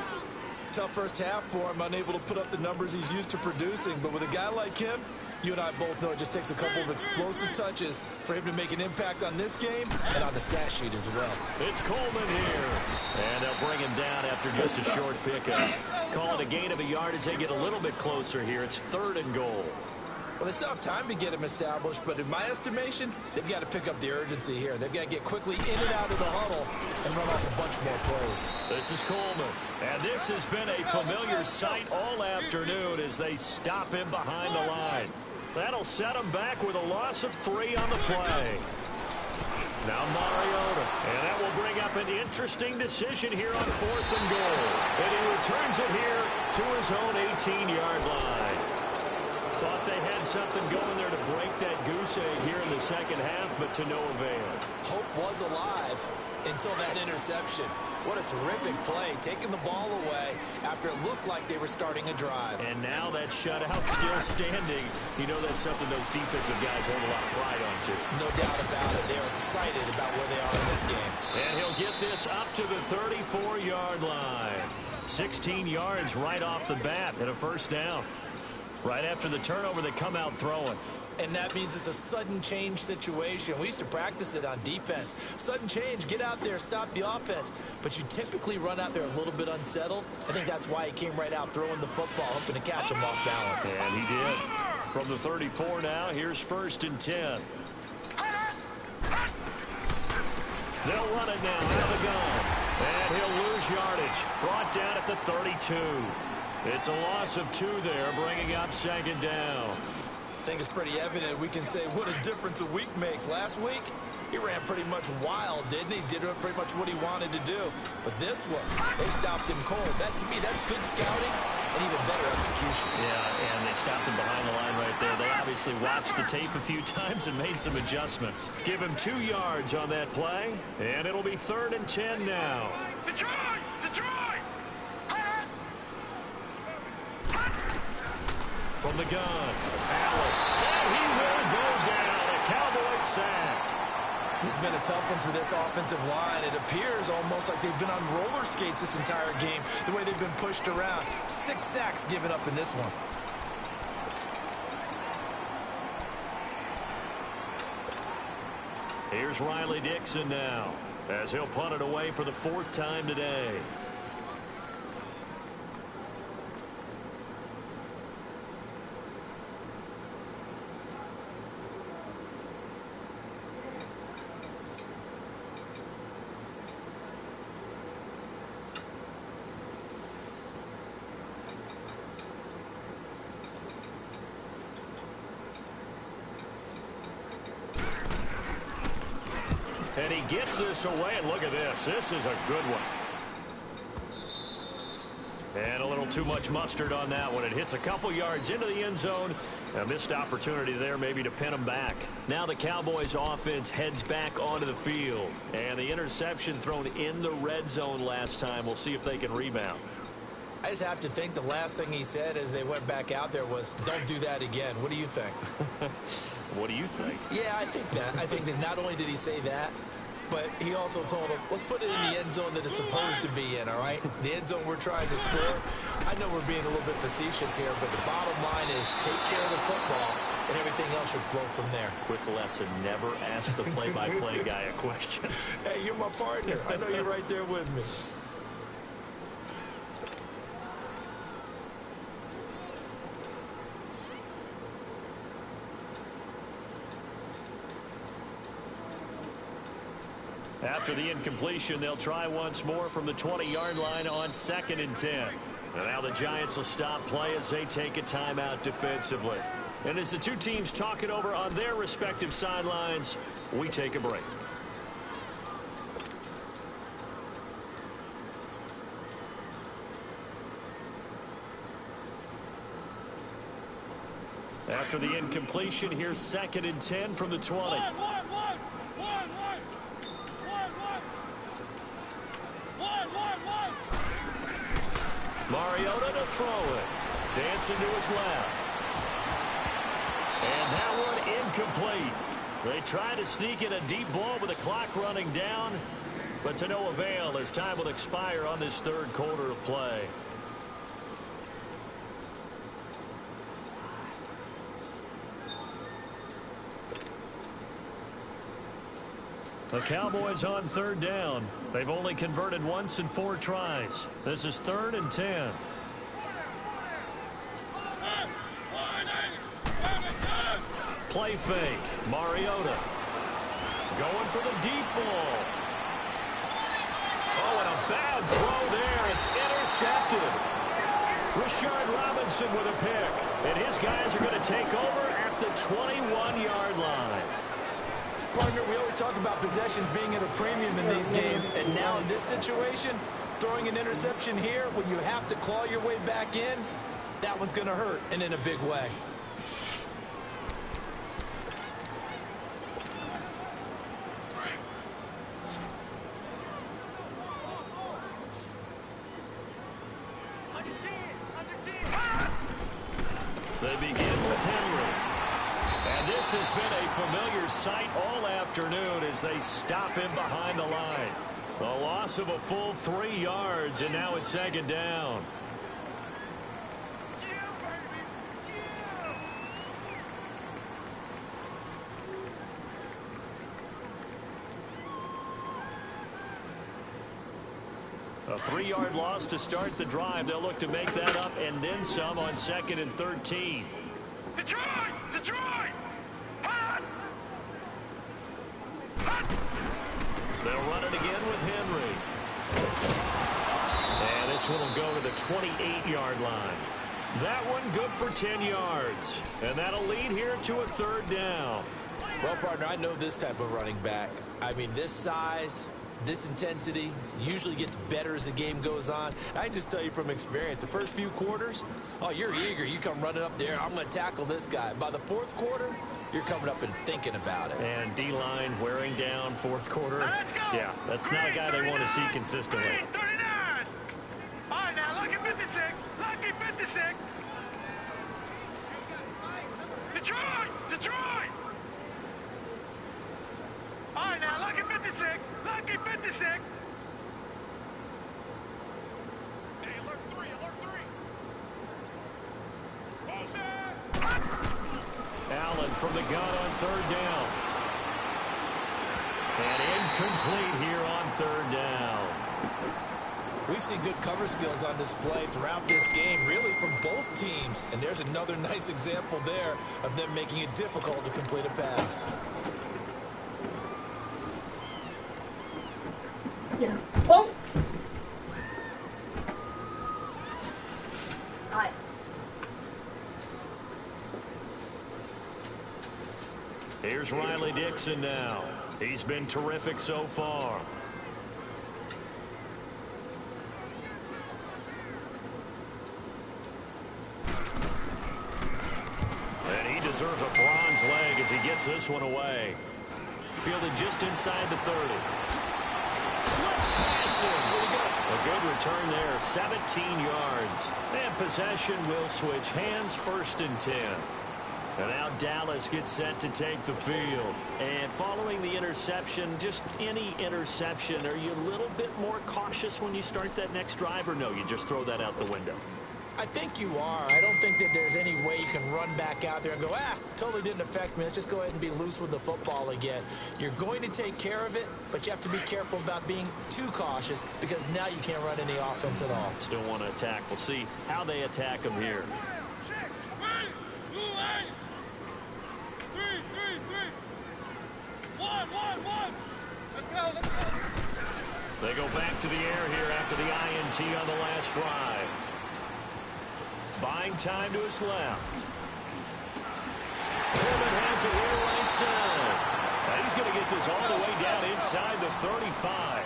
Tough first half for him, unable to put up the numbers he's used to producing. But with a guy like him, you and I both know it just takes a couple of explosive touches for him to make an impact on this game and on the stat sheet as well. It's Coleman here. And they'll bring him down after just a short pickup. Call it a gain of a yard as they get a little bit closer here. It's third and goal. Well, they still have time to get him established, but in my estimation, they've got to pick up the urgency here. They've got to get quickly in and out of the huddle and run off a bunch more plays. This is Coleman, and this has been a familiar sight all afternoon as they stop him behind the line. That'll set him back with a loss of 3 on the play. Now Mariota, and that will bring up an interesting decision here on 4th and goal. And he returns it here to his own 18-yard line. Thought they had something going there to break that goose egg here in the second half, but to no avail. Hope was alive until that interception. What a terrific play, taking the ball away after it looked like they were starting a drive. And now that shutout still standing. You know that's something those defensive guys hold a lot of pride on, too. No doubt about it. They're excited about where they are in this game. And he'll get this up to the 34-yard line. 16 yards right off the bat and a first down. Right after the turnover, they come out throwing. And that means it's a sudden change situation. We used to practice it on defense. Sudden change, get out there, stop the offense. But you typically run out there a little bit unsettled. I think that's why he came right out throwing the football, hoping to catch him off balance. And he did. From the 34 now, here's 1st and 10. They'll run it now out of the gun. And he'll lose yardage. Brought down at the 32. It's a loss of 2 there, bringing up second down. I think it's pretty evident. We can say what a difference a week makes. Last week, he ran pretty much wild, didn't he? Did pretty much what he wanted to do. But this one, they stopped him cold. That, to me, that's good scouting and even better execution. Yeah, and they stopped him behind the line right there. They obviously watched the tape a few times and made some adjustments. Give him 2 yards on that play, and it'll be 3rd and 10 now. Detroit! Detroit! From the gun, Allen, and he will go down. A Cowboy sack. This has been a tough one for this offensive line. It appears almost like they've been on roller skates this entire game, the way they've been pushed around. 6 sacks given up in this one. Here's Riley Dixon now, as he'll punt it away for the 4th time today. And he gets this away, and look at this. This is a good one. And a little too much mustard on that one. It hits a couple yards into the end zone. A missed opportunity there maybe to pin him back. Now the Cowboys offense heads back onto the field. And the interception thrown in the red zone last time. We'll see if they can rebound. I just have to think the last thing he said as they went back out there was, don't do that again. What do you think? What do you think? Yeah, I think that. I think that not only did he say that, but he also told him, let's put it in the end zone that it's supposed to be in, all right? The end zone we're trying to score. I know we're being a little bit facetious here, but the bottom line is take care of the football, and everything else should flow from there. Quick lesson, never ask the play-by-play guy a question. Hey, you're my partner. I know you're right there with me. After the incompletion, they'll try once more from the 20-yard line on 2nd and 10. And now the Giants will stop play as they take a timeout defensively. And as the two teams talk it over on their respective sidelines, we take a break. After the incompletion, here's 2nd and 10 from the 20. Mariota to throw it. Dancing to his left. And that one incomplete. They try to sneak in a deep ball with the clock running down, but to no avail as time will expire on this third quarter of play. The Cowboys on 3rd down. They've only converted once in 4 tries. This is 3rd and 10. Play fake. Mariota. Going for the deep ball. Oh, and a bad throw there. It's intercepted. Rashard Robinson with a pick. And his guys are going to take over at the 21-yard line. Partner, we always talk about possessions being at a premium in these games, and now in this situation, throwing an interception here when you have to claw your way back in, that one's going to hurt, and in a big way. They begin with Henry. And this has been a familiar sight all afternoon as they stop him behind the line. A loss of a full 3 yards, and now it's 2nd down. A 3-yard loss to start the drive. They'll look to make that up and then some on 2nd and 13. Detroit! Detroit! Hot! They'll run it again with Henry. And this one will go to the 28-yard line. That one good for 10 yards. And that'll lead here to a 3rd down. Well, partner, I know this type of running back. I mean, this size, this intensity usually gets better as the game goes on. I just tell you from experience, the first few quarters, oh, you're eager. You come running up there, I'm going to tackle this guy. By the 4th quarter, you're coming up and thinking about it. And D-line wearing down 4th quarter. Let's go. Yeah, that's not a guy they want to see consistently. Green 39. All right, now, lucky 56. Lucky 56. Detroit! Detroit! All right, now, lucky 56. Lucky 56. Hey, alert 3, alert 3. Motion! Allen from the gun on 3rd down. And incomplete here on 3rd down. We've seen good cover skills on display throughout this game, really from both teams. And there's another nice example there of them making it difficult to complete a pass. Yeah. Boom. Hi. Here's Riley Dixon now. He's been terrific so far. And he deserves a bronze leg as he gets this one away. Fielded just inside the 30. Slips past him. A good return there, 17 yards. And possession will switch hands, 1st and 10. And now Dallas gets set to take the field. And following the interception, just any interception, are you a little bit more cautious when you start that next drive, or no, you just throw that out the window? I think you are. I don't think that there's any way you can run back out there and go, totally didn't affect me. Let's just go ahead and be loose with the football again. You're going to take care of it, but you have to be careful about being too cautious because now you can't run any offense at all. Still want to attack. We'll see how they attack them here. They go back to the air here after the INT on the last drive. Buying time to his left. Pullman has it here right side. He's going to get this all the way down inside the 35.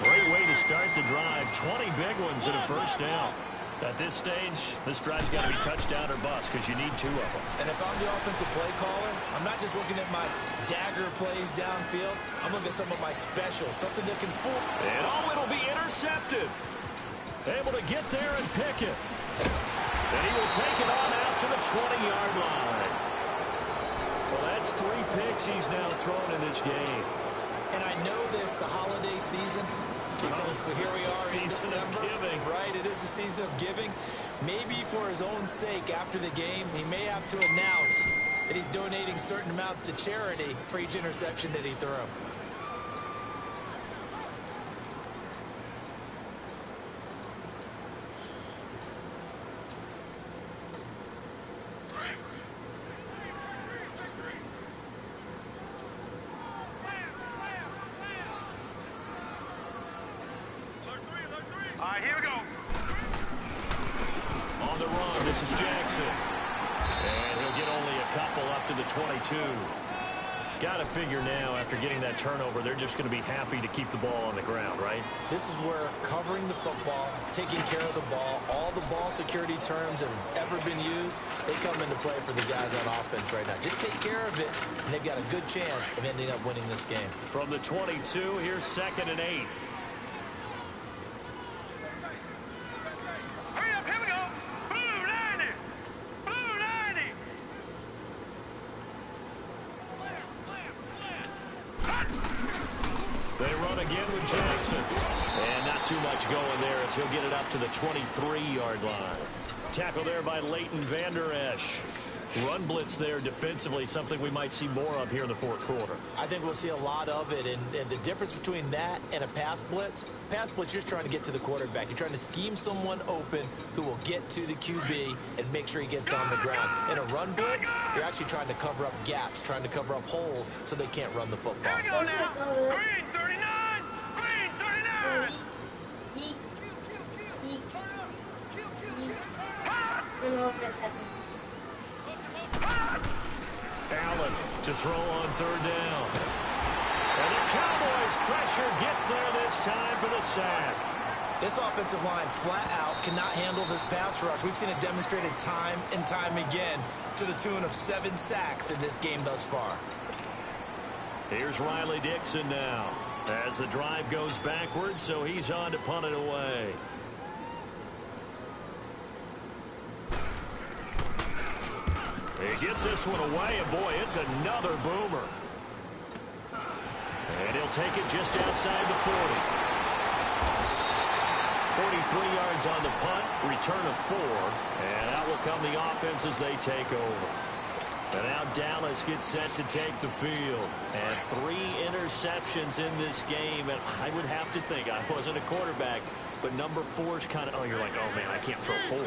Great way to start the drive. 20 big ones and a 1st down. At this stage, this drive's got to be touchdown or bust because you need 2 of them. And if I'm the offensive play caller, I'm not just looking at my dagger plays downfield. I'm looking at some of my specials, something that can fool. And it'll be intercepted. Able to get there and pick it. And he will take it on out to the 20-yard line. Well, that's 3 picks he's now thrown in this game. And I know this, the holiday season, because here we are in December. Right, it is the season of giving. Maybe for his own sake, after the game, he may have to announce that he's donating certain amounts to charity for each interception that he threw. Here we go. On the run, this is Jackson. And he'll get only a couple up to the 22. Got to figure now, after getting that turnover, they're just going to be happy to keep the ball on the ground, right? This is where covering the football, taking care of the ball, all the ball security terms that have ever been used, they come into play for the guys on offense right now. Just take care of it, and they've got a good chance of ending up winning this game. From the 22, here's 2nd and 8. They run again with Jackson. And not too much going there as he'll get it up to the 23-yard line. Tackle there by Leighton Vander Esch. Run blitz there defensively, something we might see more of here in the 4th quarter. I think we'll see a lot of it, and the difference between that and a pass blitz, you're just trying to get to the quarterback. You're trying to scheme someone open who will get to the QB and make sure he gets on the ground. In a run blitz, you're actually trying to cover up gaps, trying to cover up holes so they can't run the football. Here we go now. Green 39. Green 39. Yeet. I don't know if that's happening. Allen to throw on 3rd down. And the Cowboys' pressure gets there this time for the sack. This offensive line flat out cannot handle this pass rush. We've seen it demonstrated time and time again to the tune of 7 sacks in this game thus far. Here's Riley Dixon now as the drive goes backwards, so he's on to punt it away. He gets this one away, and boy, it's another boomer. And he'll take it just outside the 40. 43 yards on the punt, return of 4, and out will come the offense as they take over. And now Dallas gets set to take the field. And 3 interceptions in this game, and I would have to think, I wasn't a quarterback, but number 4 is kind of, you're like, oh man, I can't throw 4.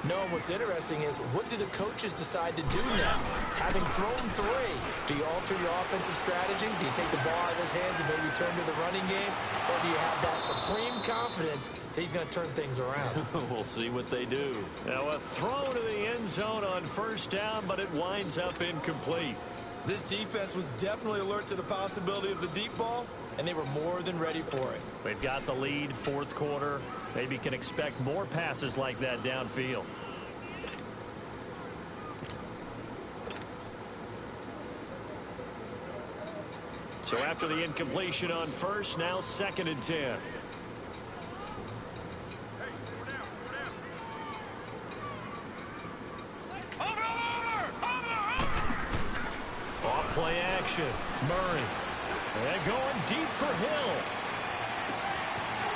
No, what's interesting is, what do the coaches decide to do now? Having thrown 3, do you alter your offensive strategy? Do you take the ball out of his hands and maybe turn to the running game? Or do you have that supreme confidence that he's going to turn things around? We'll see what they do. Now a throw to the end zone on 1st down, but it winds up incomplete. This defense was definitely alert to the possibility of the deep ball, and they were more than ready for it. They've got the lead, 4th quarter. Maybe can expect more passes like that downfield. So after the incompletion on 1st, now 2nd and 10. Play action. Murray. And going deep for Hill.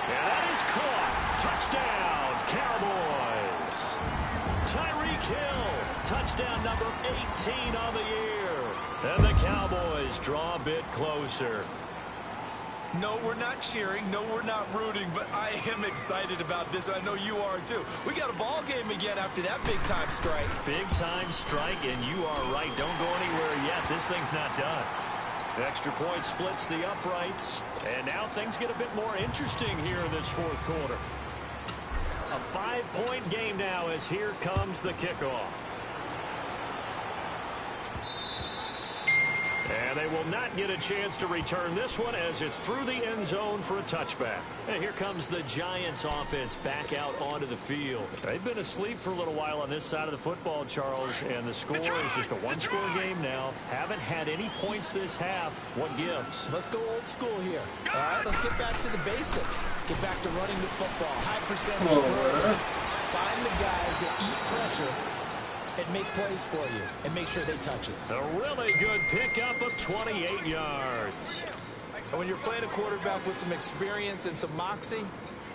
And that is caught. Touchdown, Cowboys. Tyreek Hill. Touchdown number 18 on the year. And the Cowboys draw a bit closer. No, we're not cheering. No, we're not rooting. But I am excited about this, and I know you are too. We got a ball game again after that big-time strike. Big-time strike, and you are right. Don't go anywhere yet. This thing's not done. Extra point splits the uprights, and now things get a bit more interesting here in this fourth quarter. A 5-point game now as here comes the kickoff. And they will not get a chance to return this one as it's through the end zone for a touchback. And here comes the Giants offense back out onto the field. They've been asleep for a little while on this side of the football, Charles, and the score is just a one-score game now. Haven't had any points this half. What gives? Let's go old school here. All right, let's get back to the basics. Get back to running the football. High percentage throws. Find the guys that eat pressure and make plays for you, and make sure they touch it. A really good pickup of 28 yards. And when you're playing a quarterback with some experience and some moxie,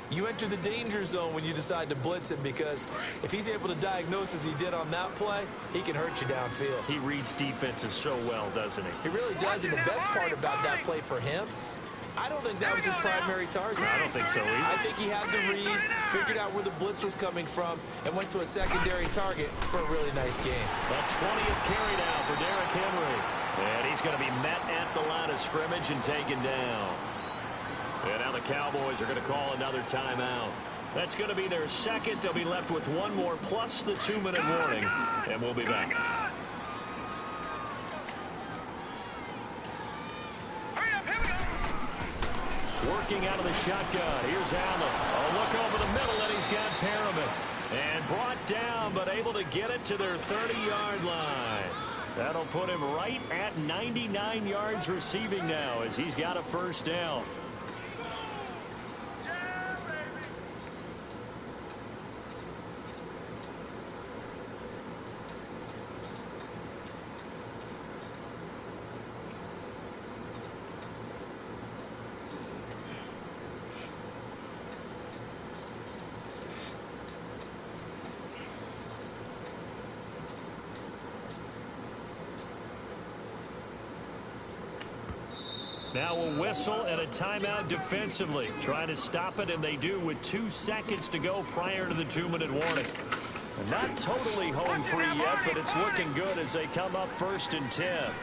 you enter the danger zone when you decide to blitz him, because if he's able to diagnose as he did on that play, he can hurt you downfield. He reads defenses so well, doesn't he? He really does, and the best part about that play for him, I don't think that was his primary target. I don't think so either. I think he had the read, figured out where the blitz was coming from, and went to a secondary target for a really nice game. The 20th carry now for Derrick Henry. And he's going to be met at the line of scrimmage and taken down. And now the Cowboys are going to call another timeout. That's going to be their second. They'll be left with one more plus the 2-minute warning. And we'll be back. Working out of the shotgun. Here's Allen. A look over the middle, and he's got Perriman. And brought down, but able to get it to their 30-yard line. That'll put him right at 99 yards receiving now as he's got a first down. Now a whistle and a timeout defensively. Trying to stop it, and they do with 2 seconds to go prior to the 2-minute warning. Not totally home free yet, but it's looking good as they come up 1st and 10.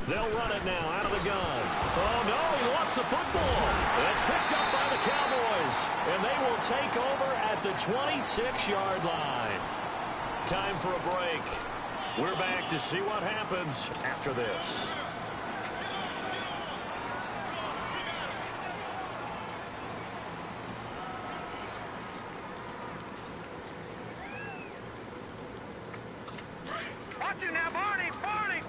They'll run it now out of the gun. Oh, no, he lost the football. That's picked up by the Cowboys, and they will take over at the 26-yard line. Time for a break. We're back to see what happens after this. Watch it now, Barney! Barney!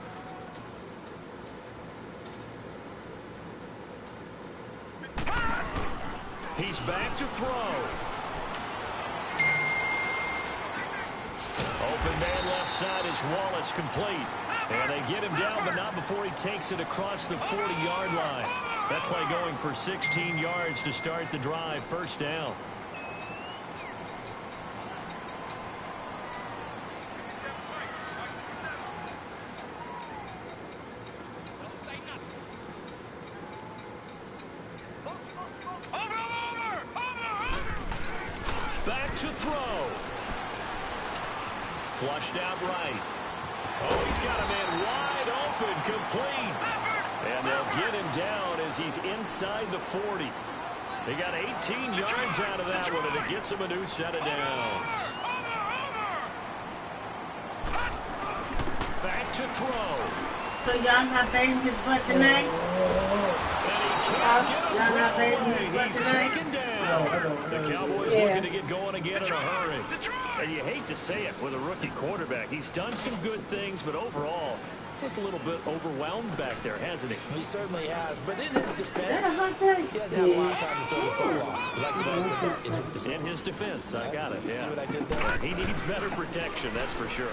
He's back to throw. Open man left side is Wallace, complete. And they get him down, but not before he takes it across the 40-yard line. That play going for 16 yards to start the drive. First down. Back to throw. Flushed out right. Oh, he's got a man wide open, complete. And they'll get him down as he's inside the 40. They got 18 yards out of that one, and it gets him a new set of downs. Back to throw. So y'all not baiting his butt tonight? Y'all not baiting his butt He's tonight? taken down. The Cowboys looking to get going again in a hurry. And you hate to say it with a rookie quarterback. He's done some good things, but overall, Looked a little bit overwhelmed back there, hasn't he? He certainly has, but in his defense, That's like that. he hadn't had a lot of time to throw the football. You like the way I said that? In his defense. In his defense, I got it, You yeah. see what I did there? Yeah, he needs better protection, that's for sure.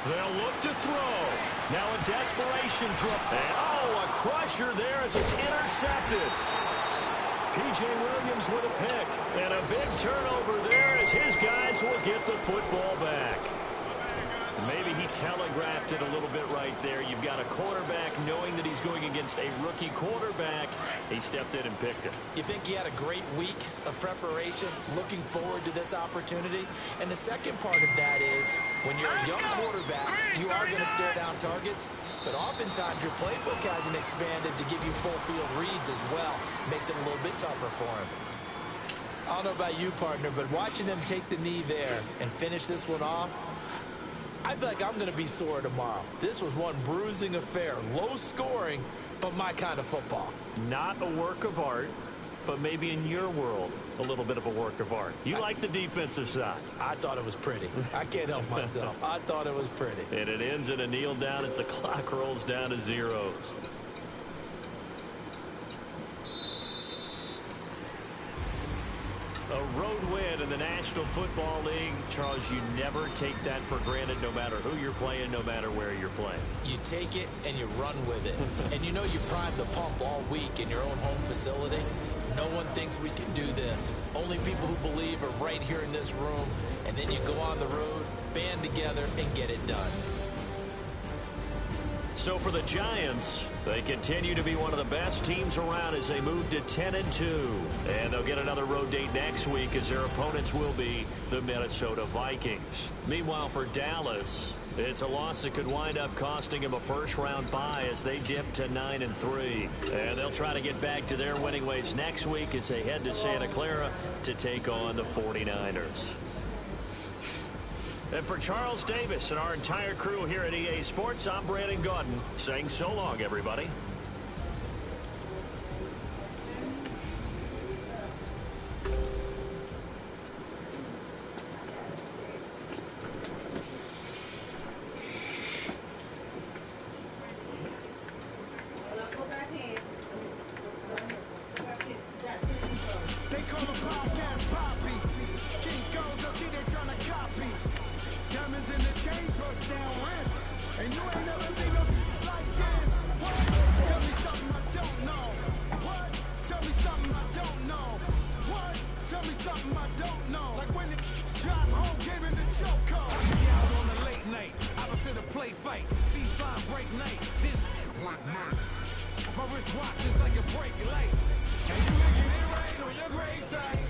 They'll look to throw. Now a desperation throw. And, oh, a crusher there as it's intercepted. P.J. Williams with a pick. And a big turnover there as his guys will get the football back. Maybe he telegraphed it a little bit right there. You've got a quarterback knowing that he's going against a rookie quarterback. He stepped in and picked it. You think he had a great week of preparation, looking forward to this opportunity? And the second part of that is, when you're a young quarterback, you are going to stare down targets, but oftentimes your playbook hasn't expanded to give you full field reads as well. Makes it a little bit tougher for him. I don't know about you, partner, but watching them take the knee there and finish this one off, I feel like I'm going to be sore tomorrow. This was one bruising affair. Low scoring, but my kind of football. Not a work of art, but maybe in your world, a little bit of a work of art. You like the defensive side. I thought it was pretty. I can't help myself. I thought it was pretty. And it ends in a kneel down as the clock rolls down to zeros. A road win in the National Football League. Charles, you never take that for granted, no matter who you're playing, no matter where you're playing. You take it and you run with it. And you know you primed the pump all week in your own home facility. No one thinks we can do this. Only people who believe are right here in this room. And then you go on the road, band together, and get it done. So for the Giants, they continue to be one of the best teams around as they move to 10-2. And they'll get another road date next week as their opponents will be the Minnesota Vikings. Meanwhile, for Dallas, it's a loss that could wind up costing them a first-round bye as they dip to 9-3. And they'll try to get back to their winning ways next week as they head to Santa Clara to take on the 49ers. And for Charles Davis and our entire crew here at EA Sports, I'm Brandon Gaudin saying so long, everybody. They call him podcast Poppy. King goes, I see they tryna copy. Diamonds in the chains, bust down wrists. And you ain't never seen no like this. What? Tell me something I don't know. What? Tell me something I don't know. What? Tell me something I don't know. Like when it drop home, gave in the choke code. I be out on a late night, opposite a play fight. See fine break night. This like mine. My wrist watch is like a break light. And you making it rain on your gravesite.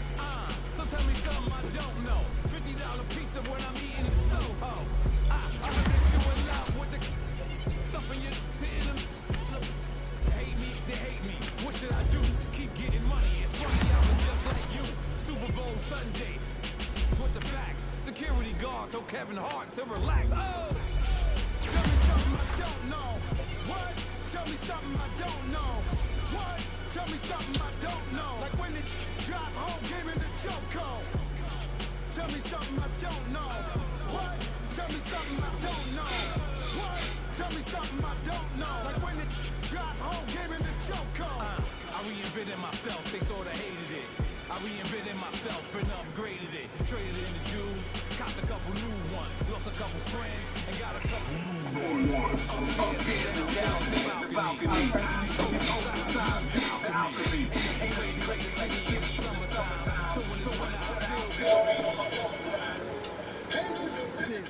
So tell me something I don't know. $50 pizza when I'm eating in Soho. I'ma let you in love with the stuff in your hitting them. Look, hate me, they hate me. What should I do? Keep getting money. It's funny, I was just like you. Super Bowl Sunday. With the facts. Security guard told Kevin Hart to relax. Oh! Tell me something I don't know. What? Tell me something I don't know. What? Tell me something I don't know. Like when it drop home, gave in the choke code. Tell me something I don't know. What? Tell me something I don't know. What? Tell me something I don't know. Like when it drop home, gave in the choke code. I reinvented myself, they sorta hated it. I reinvented myself and upgraded it. Traded in the Jews, copped a couple new ones. Lost a couple friends and got a couple new ones.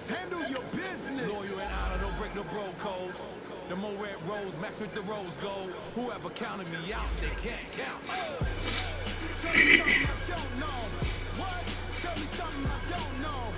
Handle your business. Loyal and honor, don't break no bro codes. The more red rose match with the rose gold. Whoever counted me out, they can't count. Tell me something I don't know. What? Tell me something I don't know.